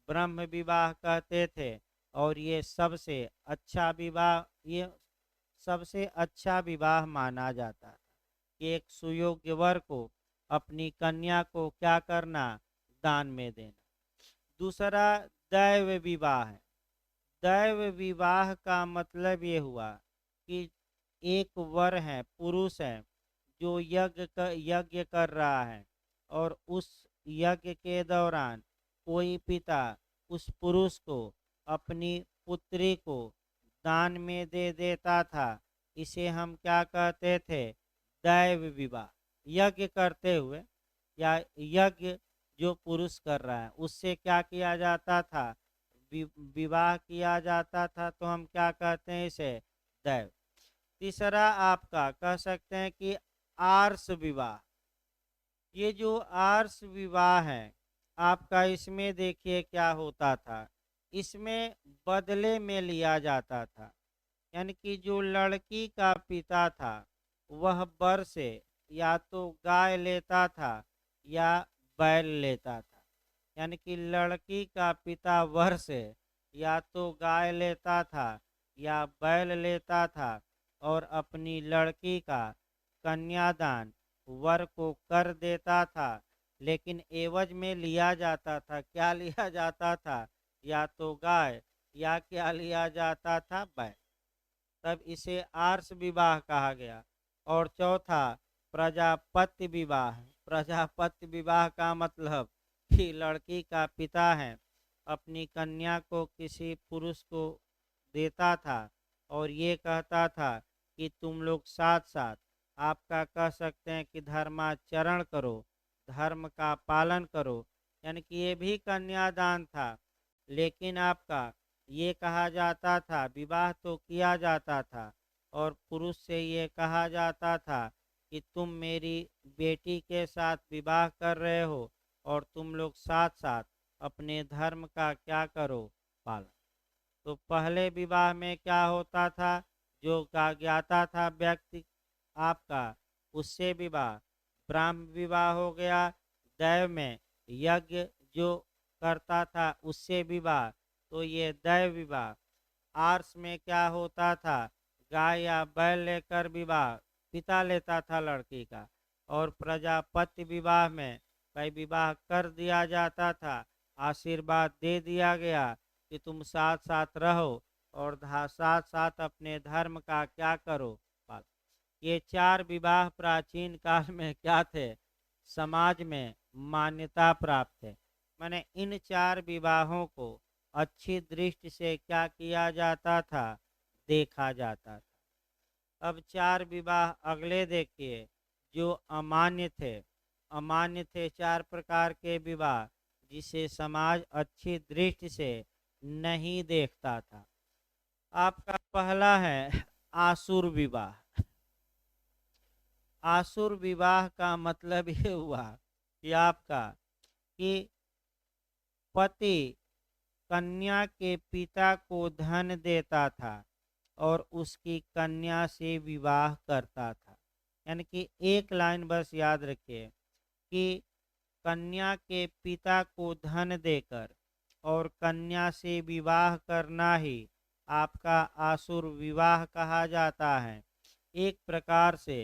ब्रह्म विवाह कहते थे। और ये सबसे अच्छा विवाह माना जाता है कि एक सुयोग्य वर को अपनी कन्या को क्या करना, दान में देना। दूसरा दैव विवाह है। दैव विवाह का मतलब ये हुआ कि एक वर है, पुरुष है, जो यज्ञ कर रहा है और उस यज्ञ के दौरान कोई पिता उस पुरुष को अपनी पुत्री को दान में दे देता था। इसे हम क्या कहते थे? दैव विवाह। यज्ञ करते हुए या यज्ञ जो पुरुष कर रहा है उससे क्या किया जाता था? विवाह किया जाता था। तो हम क्या कहते हैं इसे? दैव। तीसरा आपका कह सकते हैं कि आर्ष विवाह। ये जो आर्ष विवाह है आपका, इसमें देखिए क्या होता था। इसमें बदले में लिया जाता था, यानी कि जो लड़की का पिता था वह वर से या तो गाय लेता था या बैल लेता था। यानी कि लड़की का पिता वर से या तो गाय लेता था या बैल लेता था और अपनी लड़की का कन्यादान वर को कर देता था। लेकिन एवज में लिया जाता था, क्या लिया जाता था? या तो गाय या क्या लिया जाता था? बैल। तब इसे आर्ष विवाह कहा गया। और चौथा प्रजापत्य विवाह। प्रजापत्य विवाह का मतलब कि लड़की का पिता है अपनी कन्या को किसी पुरुष को देता था और ये कहता था कि तुम लोग साथ साथ आपका कह सकते हैं कि धर्माचरण करो, धर्म का पालन करो। यानी कि ये भी कन्यादान था। लेकिन आपका ये कहा जाता था, विवाह तो किया जाता था और पुरुष से ये कहा जाता था कि तुम मेरी बेटी के साथ विवाह कर रहे हो और तुम लोग साथ साथ अपने धर्म का क्या करो, पालन। तो पहले विवाह में क्या होता था? जो का ज्ञाता था व्यक्ति आपका, उससे विवाह ब्राह्म विवाह हो गया। दैव में यज्ञ जो करता था उससे विवाह, तो ये दैव विवाह। आर्ष में क्या होता था? गाय या बैल लेकर विवाह पिता लेता था लड़की का। और प्रजापति विवाह में कई विवाह कर दिया जाता था, आशीर्वाद दे दिया गया कि तुम साथ साथ रहो और साथ साथ अपने धर्म का क्या करो, पालन। ये चार विवाह प्राचीन काल में क्या थे? समाज में मान्यता प्राप्त थे। मैंने इन चार विवाहों को अच्छी दृष्टि से क्या किया जाता था? देखा जाता था। अब चार विवाह अगले देखिए जो अमान्य थे। अमान्य थे चार प्रकार के विवाह जिसे समाज अच्छी दृष्टि से नहीं देखता था। आपका पहला है आसुर विवाह। आसुर विवाह का मतलब ये हुआ कि आपका कि पति कन्या के पिता को धन देता था और उसकी कन्या से विवाह करता था। यानी कि एक लाइन बस याद रखिए कि कन्या के पिता को धन देकर और कन्या से विवाह करना ही आपका आसुर विवाह कहा जाता है। एक प्रकार से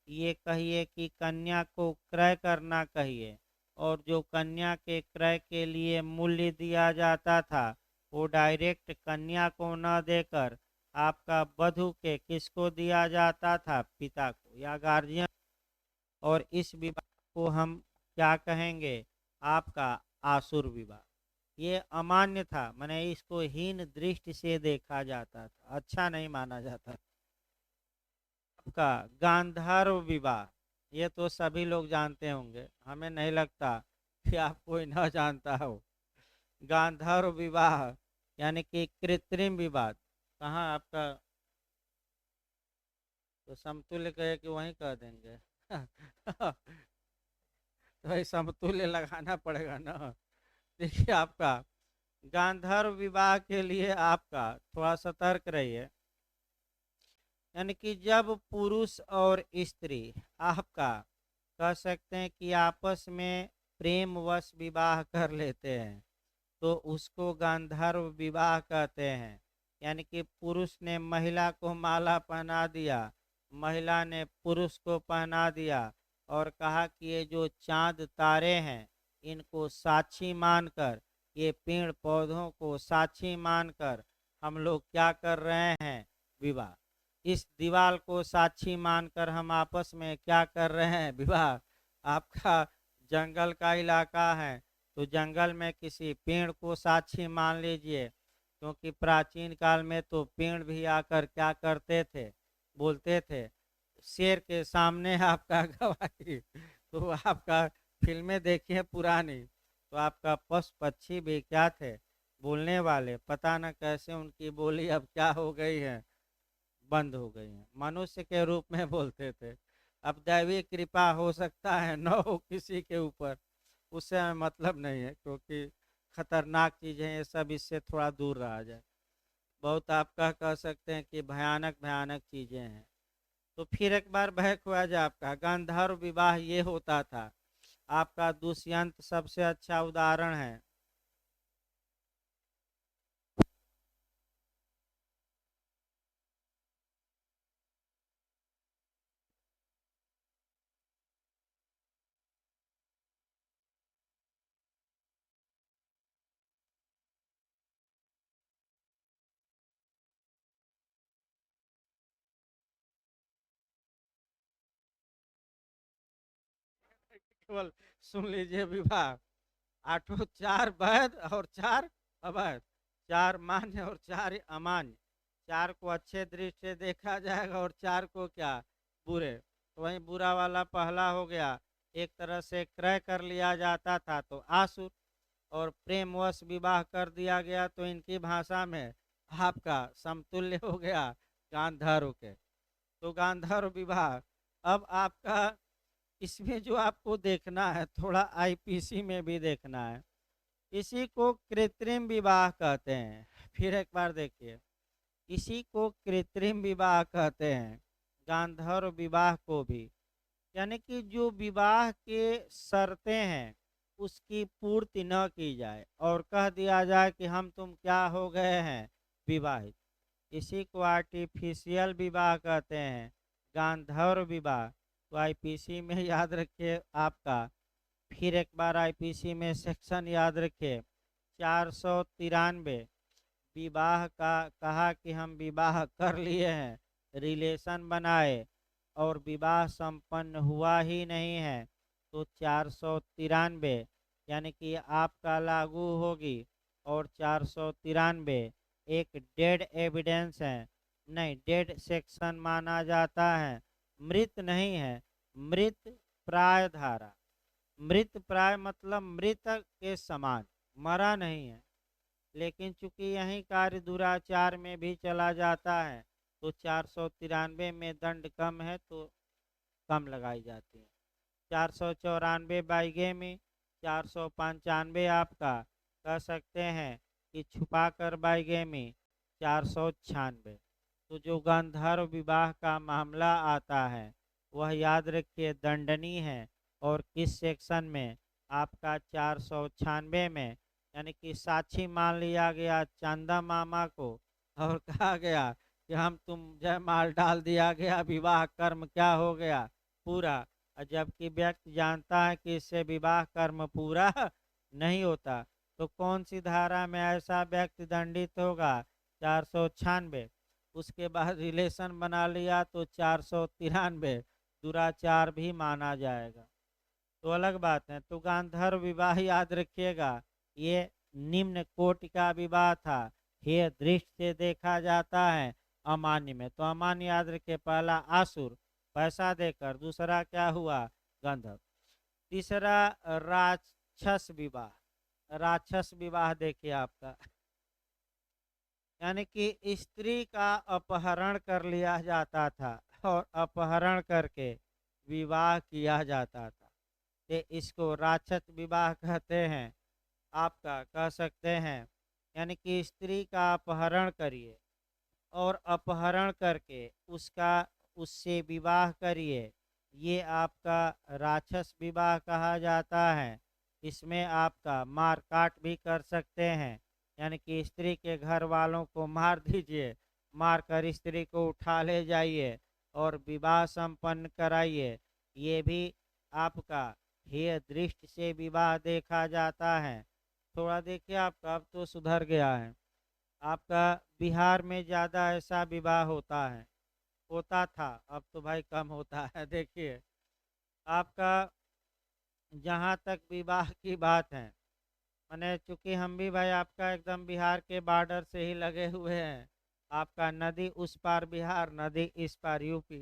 ये कहिए कि कन्या को क्रय करना कहिए। और जो कन्या के क्रय के लिए मूल्य दिया जाता था वो डायरेक्ट कन्या को न देकर आपका वधू के किसको दिया जाता था? पिता को या गार्जियन। और इस विवाह को हम क्या कहेंगे? आपका आसुर विवाह। ये अमान्य था, माने इसको हीन दृष्टि से देखा जाता था, अच्छा नहीं माना जाता। आपका गांधार्व विवाह, ये तो सभी लोग जानते होंगे, हमें नहीं लगता कि आप कोई न जानता हो। गांधर्व विवाह यानी कि कृत्रिम विवाह। कहाँ आपका? तो समतुल्य कहे कि वहीं कह देंगे। तो भाई समतुल्य लगाना पड़ेगा ना। देखिए आपका गांधर्व विवाह के लिए आपका थोड़ा सतर्क रहिए। यानी कि जब पुरुष और स्त्री आपका कह सकते हैं कि आपस में प्रेमवश विवाह कर लेते हैं, तो उसको गांधर्व विवाह कहते हैं। यानी कि पुरुष ने महिला को माला पहना दिया, महिला ने पुरुष को पहना दिया और कहा कि ये जो चांद तारे हैं इनको साक्षी मानकर, ये पेड़ पौधों को साक्षी मानकर हम लोग क्या कर रहे हैं, विवाह। इस दीवाल को साक्षी मानकर हम आपस में क्या कर रहे हैं, विवाह। आपका जंगल का इलाका है तो जंगल में किसी पेड़ को साक्षी मान लीजिए, क्योंकि प्राचीन काल में तो पेड़ भी आकर क्या करते थे, बोलते थे शेर के सामने आपका गवाही। तो आपका फिल्में देखिए पुरानी, तो आपका पशु पक्षी भी क्या थे, बोलने वाले। पता न कैसे उनकी बोली अब क्या हो गई है, बंद हो गई हैं, मनुष्य के रूप में बोलते थे। अब दैवीय कृपा हो सकता है न हो किसी के ऊपर, उससे हमें मतलब नहीं है, क्योंकि खतरनाक चीज़ें ये सब, इससे थोड़ा दूर रहा जाए। बहुत आपका कह सकते हैं कि भयानक भयानक चीज़ें हैं। तो फिर एक बार बहक हुआ जाए, आपका गांधर्व विवाह ये होता था। आपका दुष्यंत सबसे अच्छा उदाहरण है। केवल सुन लीजिए, विवाह आठों, चार वैध और चार अवैध, चार मान्य और चार अमान्य। चार को अच्छे दृष्टि से देखा जाएगा और चार को क्या, बुरे। तो वहीं बुरा वाला पहला हो गया, एक तरह से क्रय कर लिया जाता था तो आसुर, और प्रेमवश विवाह कर दिया गया तो इनकी भाषा में आपका समतुल्य हो गया गांधर्व के। तो गांधर्व विवाह। अब आपका इसमें जो आपको देखना है, थोड़ा आईपीसी में भी देखना है, इसी को कृत्रिम विवाह कहते हैं। फिर एक बार देखिए, इसी को कृत्रिम विवाह कहते हैं, गांधर्व विवाह को भी। यानी कि जो विवाह के शर्तें हैं उसकी पूर्ति न की जाए और कह दिया जाए कि हम तुम क्या हो गए हैं, विवाहित। इसी को आर्टिफिशियल विवाह कहते हैं, गांधर्व विवाह। तो आईपीसी में याद रखिए आपका, फिर एक बार आईपीसी में सेक्शन याद रखिए 493, विवाह का कहा कि हम विवाह कर लिए हैं, रिलेशन बनाए और विवाह संपन्न हुआ ही नहीं है, तो 493 यानी कि आपका लागू होगी। और 493 एक डेड एविडेंस है, नहीं डेड सेक्शन माना जाता है, मृत नहीं है, मृत प्राय धारा। मृत प्राय मतलब मृत के समान, मरा नहीं है। लेकिन चूंकि यही कार्य दुराचार में भी चला जाता है तो 493 में दंड कम है तो कम लगाई जाती है। 494 बाइगेमी, 495 आपका कह सकते हैं कि छुपा कर बाइगेमी, 496। तो जो गांधर्व विवाह का मामला आता है वह याद रखिए दंडनीय है। और किस सेक्शन में, आपका 496 में। यानी कि साक्षी मान लिया गया चंदा मामा को और कहा गया कि हम तुम जयमाल डाल दिया गया, विवाह कर्म क्या हो गया, पूरा। और जबकि व्यक्ति जानता है कि इससे विवाह कर्म पूरा नहीं होता, तो कौन सी धारा में ऐसा व्यक्ति दंडित होगा, 496। उसके बाद रिलेशन बना लिया तो 493 दुराचार भी माना जाएगा, तो अलग बात है। तो गांधर्व विवाह याद रखिएगा, ये निम्न कोटि का विवाह था, हे दृष्टि से देखा जाता है अमान्य में। तो अमान्य याद रखिए, पहला आसुर पैसा देकर, दूसरा क्या हुआ, गंधर्व। तीसरा राक्षस विवाह। राक्षस विवाह देखिए आपका, यानी कि स्त्री का अपहरण कर लिया जाता था और अपहरण करके विवाह किया जाता था। तो इसको राक्षस विवाह कहते हैं, आपका कह सकते हैं। यानी कि स्त्री का अपहरण करिए और अपहरण करके उसका उससे विवाह करिए, ये आपका राक्षस विवाह कहा जाता है। इसमें आपका मार काट भी कर सकते हैं, यानी कि स्त्री के घर वालों को मार दीजिए, मार कर स्त्री को उठा ले जाइए और विवाह संपन्न कराइए। ये भी आपका हेय दृष्टि से विवाह देखा जाता है। थोड़ा देखिए, आपका अब तो सुधर गया है। आपका बिहार में ज़्यादा ऐसा विवाह होता है, होता था, अब तो भाई कम होता है। देखिए आपका, जहाँ तक विवाह की बात है, मैंने चूंकि हम भी भाई आपका एकदम बिहार के बॉर्डर से ही लगे हुए हैं। आपका नदी उस पार बिहार, नदी इस पार यूपी,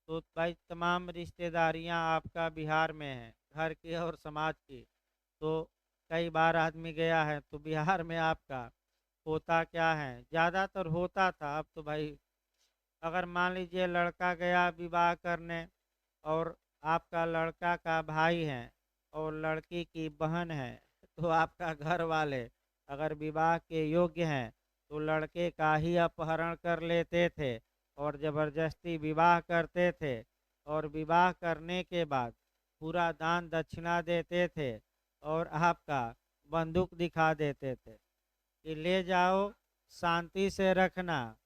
तो भाई तमाम रिश्तेदारियां आपका बिहार में हैं, घर की और समाज की। तो कई बार आदमी गया है, तो बिहार में आपका होता क्या है, ज़्यादातर होता था। अब तो भाई अगर मान लीजिए लड़का गया विवाह करने और आपका लड़का का भाई है और लड़की की बहन है, तो आपका घर वाले अगर विवाह के योग्य हैं तो लड़के का ही अपहरण कर लेते थे और ज़बरदस्ती विवाह करते थे। और विवाह करने के बाद पूरा दान दक्षिणा देते थे और आपका बंदूक दिखा देते थे कि ले जाओ, शांति से रखना,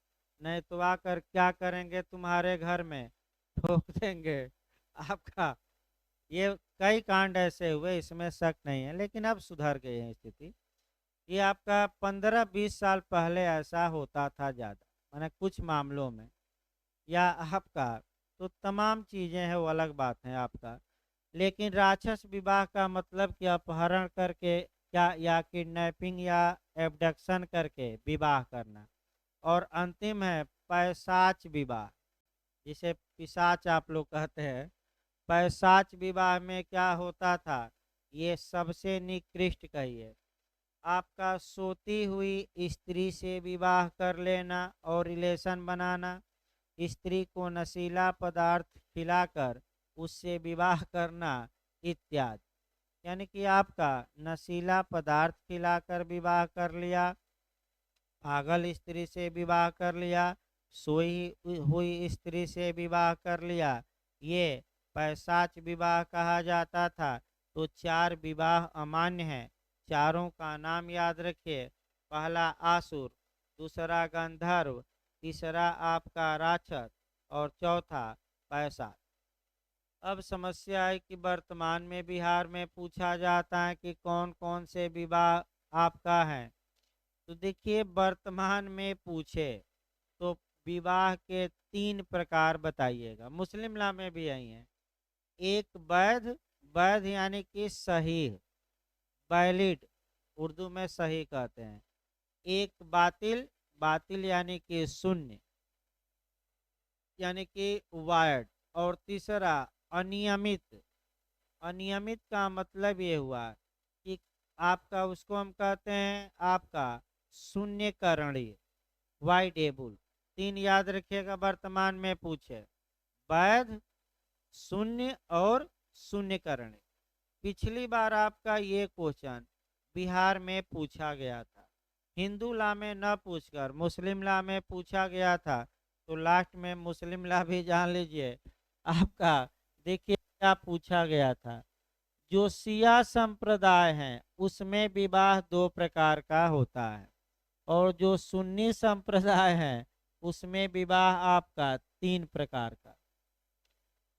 नहीं तो आकर क्या करेंगे तुम्हारे घर में, ठोक देंगे आपका। ये कई कांड ऐसे हुए, इसमें शक नहीं है, लेकिन अब सुधर गई है स्थिति। ये आपका 15-20 साल पहले ऐसा होता था ज़्यादा, माने कुछ मामलों में। या आपका तो तमाम चीज़ें हैं, वो अलग बात है आपका। लेकिन राक्षस विवाह का मतलब कि अपहरण करके क्या, या किडनैपिंग या एब्डक्शन करके विवाह करना। और अंतिम है पैशाच विवाह, जिसे पिशाच आप लोग कहते हैं। पैशाच विवाह में क्या होता था, ये सबसे निकृष्ट कहिए, आपका सोती हुई स्त्री से विवाह कर लेना और रिलेशन बनाना, स्त्री को नशीला पदार्थ खिलाकर उससे विवाह करना इत्यादि। यानी कि आपका नशीला पदार्थ खिलाकर विवाह कर लिया, पागल स्त्री से विवाह कर लिया, सोई हुई स्त्री से विवाह कर लिया, ये पैशाच विवाह कहा जाता था। तो 4 विवाह अमान्य हैं, चारों का नाम याद रखिए। पहला आसुर, दूसरा गंधर्व, तीसरा आपका राक्षस और चौथा पैशाच। अब समस्या है कि वर्तमान में बिहार में पूछा जाता है कि कौन कौन से विवाह आपका है। तो देखिए, वर्तमान में पूछे तो विवाह के 3 प्रकार बताइएगा। मुस्लिम लॉ में भी यही है। एक वैध, वैध यानी कि सही, वैलिड, उर्दू में सही कहते हैं। एक बातिल, बातिल यानी कि शून्य, यानी कि वायड। और तीसरा अनियमित, अनियमित का मतलब ये हुआ कि आपका, उसको हम कहते हैं आपका शून्यकरणीय, वाइडेबल। 3 याद रखिएगा, वर्तमान में पूछे वैध, शून्य और शून्यकरण। पिछली बार आपका ये क्वेश्चन बिहार में पूछा गया था, हिंदू लॉ में न पूछकर मुस्लिम लॉ में पूछा गया था। तो लास्ट में मुस्लिम लॉ भी जान लीजिए आपका। देखिए क्या पूछा गया था, जो शिया संप्रदाय है उसमें विवाह 2 प्रकार का होता है, और जो सुन्नी संप्रदाय है उसमें विवाह आपका 3 प्रकार का।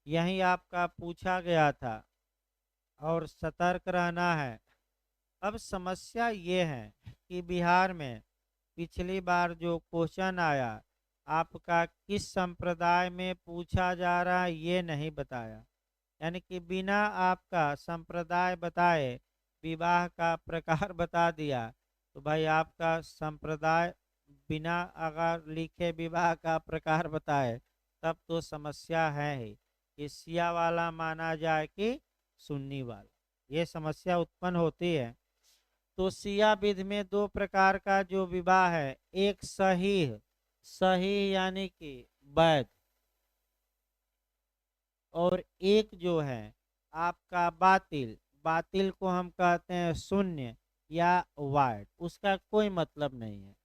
यही आपका पूछा गया था और सतर्क रहना है। अब समस्या ये है कि बिहार में पिछली बार जो क्वेश्चन आया, आपका किस संप्रदाय में पूछा जा रहा है ये नहीं बताया, यानी कि बिना आपका संप्रदाय बताए विवाह का प्रकार बता दिया। तो भाई आपका संप्रदाय बिना अगर लिखे विवाह का प्रकार बताए, तब तो समस्या है ही कि शिया वाला माना जाए कि सुन्नी वाला, ये समस्या उत्पन्न होती है। तो शिया विधि में 2 प्रकार का जो विवाह है, एक सही, सही यानी कि वैध, और एक जो है आपका बातिल, बातिल को हम कहते हैं शून्य या वाइड, उसका कोई मतलब नहीं है।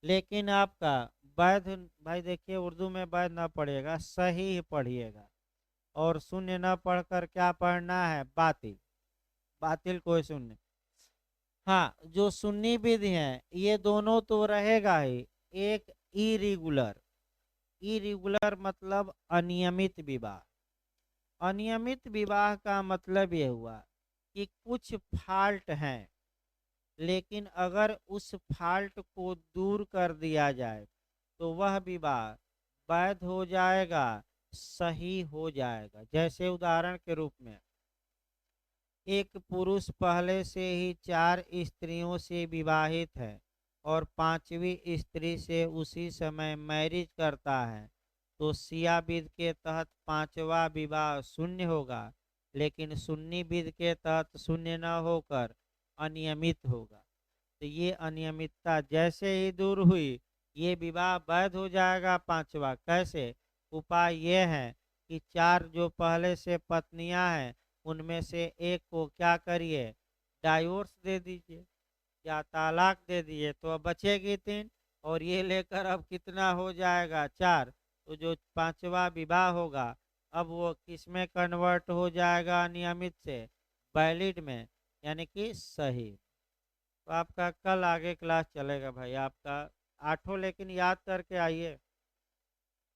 लेकिन आपका वैध, भाई देखिए उर्दू में वैध ना पढ़िएगा, सही ही पढ़िएगा, और शून्य न पढ़कर क्या पढ़ना है, बातिल, बातिल कोई शून्य। हाँ, जो सुन्नी विधि हैं ये दोनों तो रहेगा ही। एक इरेगुलर, इरेगुलर मतलब अनियमित विवाह। अनियमित विवाह का मतलब ये हुआ कि कुछ फॉल्ट हैं, लेकिन अगर उस फॉल्ट को दूर कर दिया जाए तो वह विवाह वैध हो जाएगा, सही हो जाएगा। जैसे उदाहरण के रूप में, एक पुरुष पहले से ही 4 स्त्रियों से विवाहित है और 5वीं स्त्री से उसी समय मैरिज करता है, तो शिया विध के तहत 5वां विवाह शून्य होगा, लेकिन सुन्नी विध के तहत शून्य न होकर अनियमित होगा। तो ये अनियमितता जैसे ही दूर हुई, ये विवाह वैध हो जाएगा 5वां। कैसे? उपाय ये है कि 4 जो पहले से पत्नियां हैं उनमें से एक को क्या करिए, डाइवोर्स दे दीजिए या तलाक दे दीजिए, तो अब बचेगी 3, और ये लेकर अब कितना हो जाएगा, 4। तो जो 5वां विवाह होगा अब वो किस में कन्वर्ट हो जाएगा, नियमित से वैलिड में, यानी कि सही। तो आपका कल आगे क्लास चलेगा भाई आपका 8, लेकिन याद करके आइए।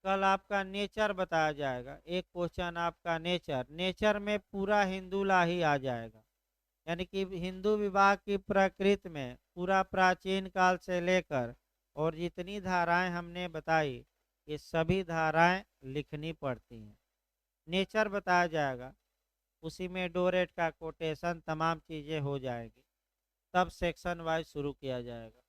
कल आपका नेचर बताया जाएगा, एक क्वेश्चन आपका नेचर, नेचर में पूरा हिंदू ला ही आ जाएगा, यानी कि हिंदू विवाह की प्रकृति में पूरा प्राचीन काल से लेकर और जितनी धाराएं हमने बताई, ये सभी धाराएं लिखनी पड़ती हैं। नेचर बताया जाएगा, उसी में डोरेट का कोटेशन तमाम चीज़ें हो जाएगी, तब सेक्शन वाइज शुरू किया जाएगा।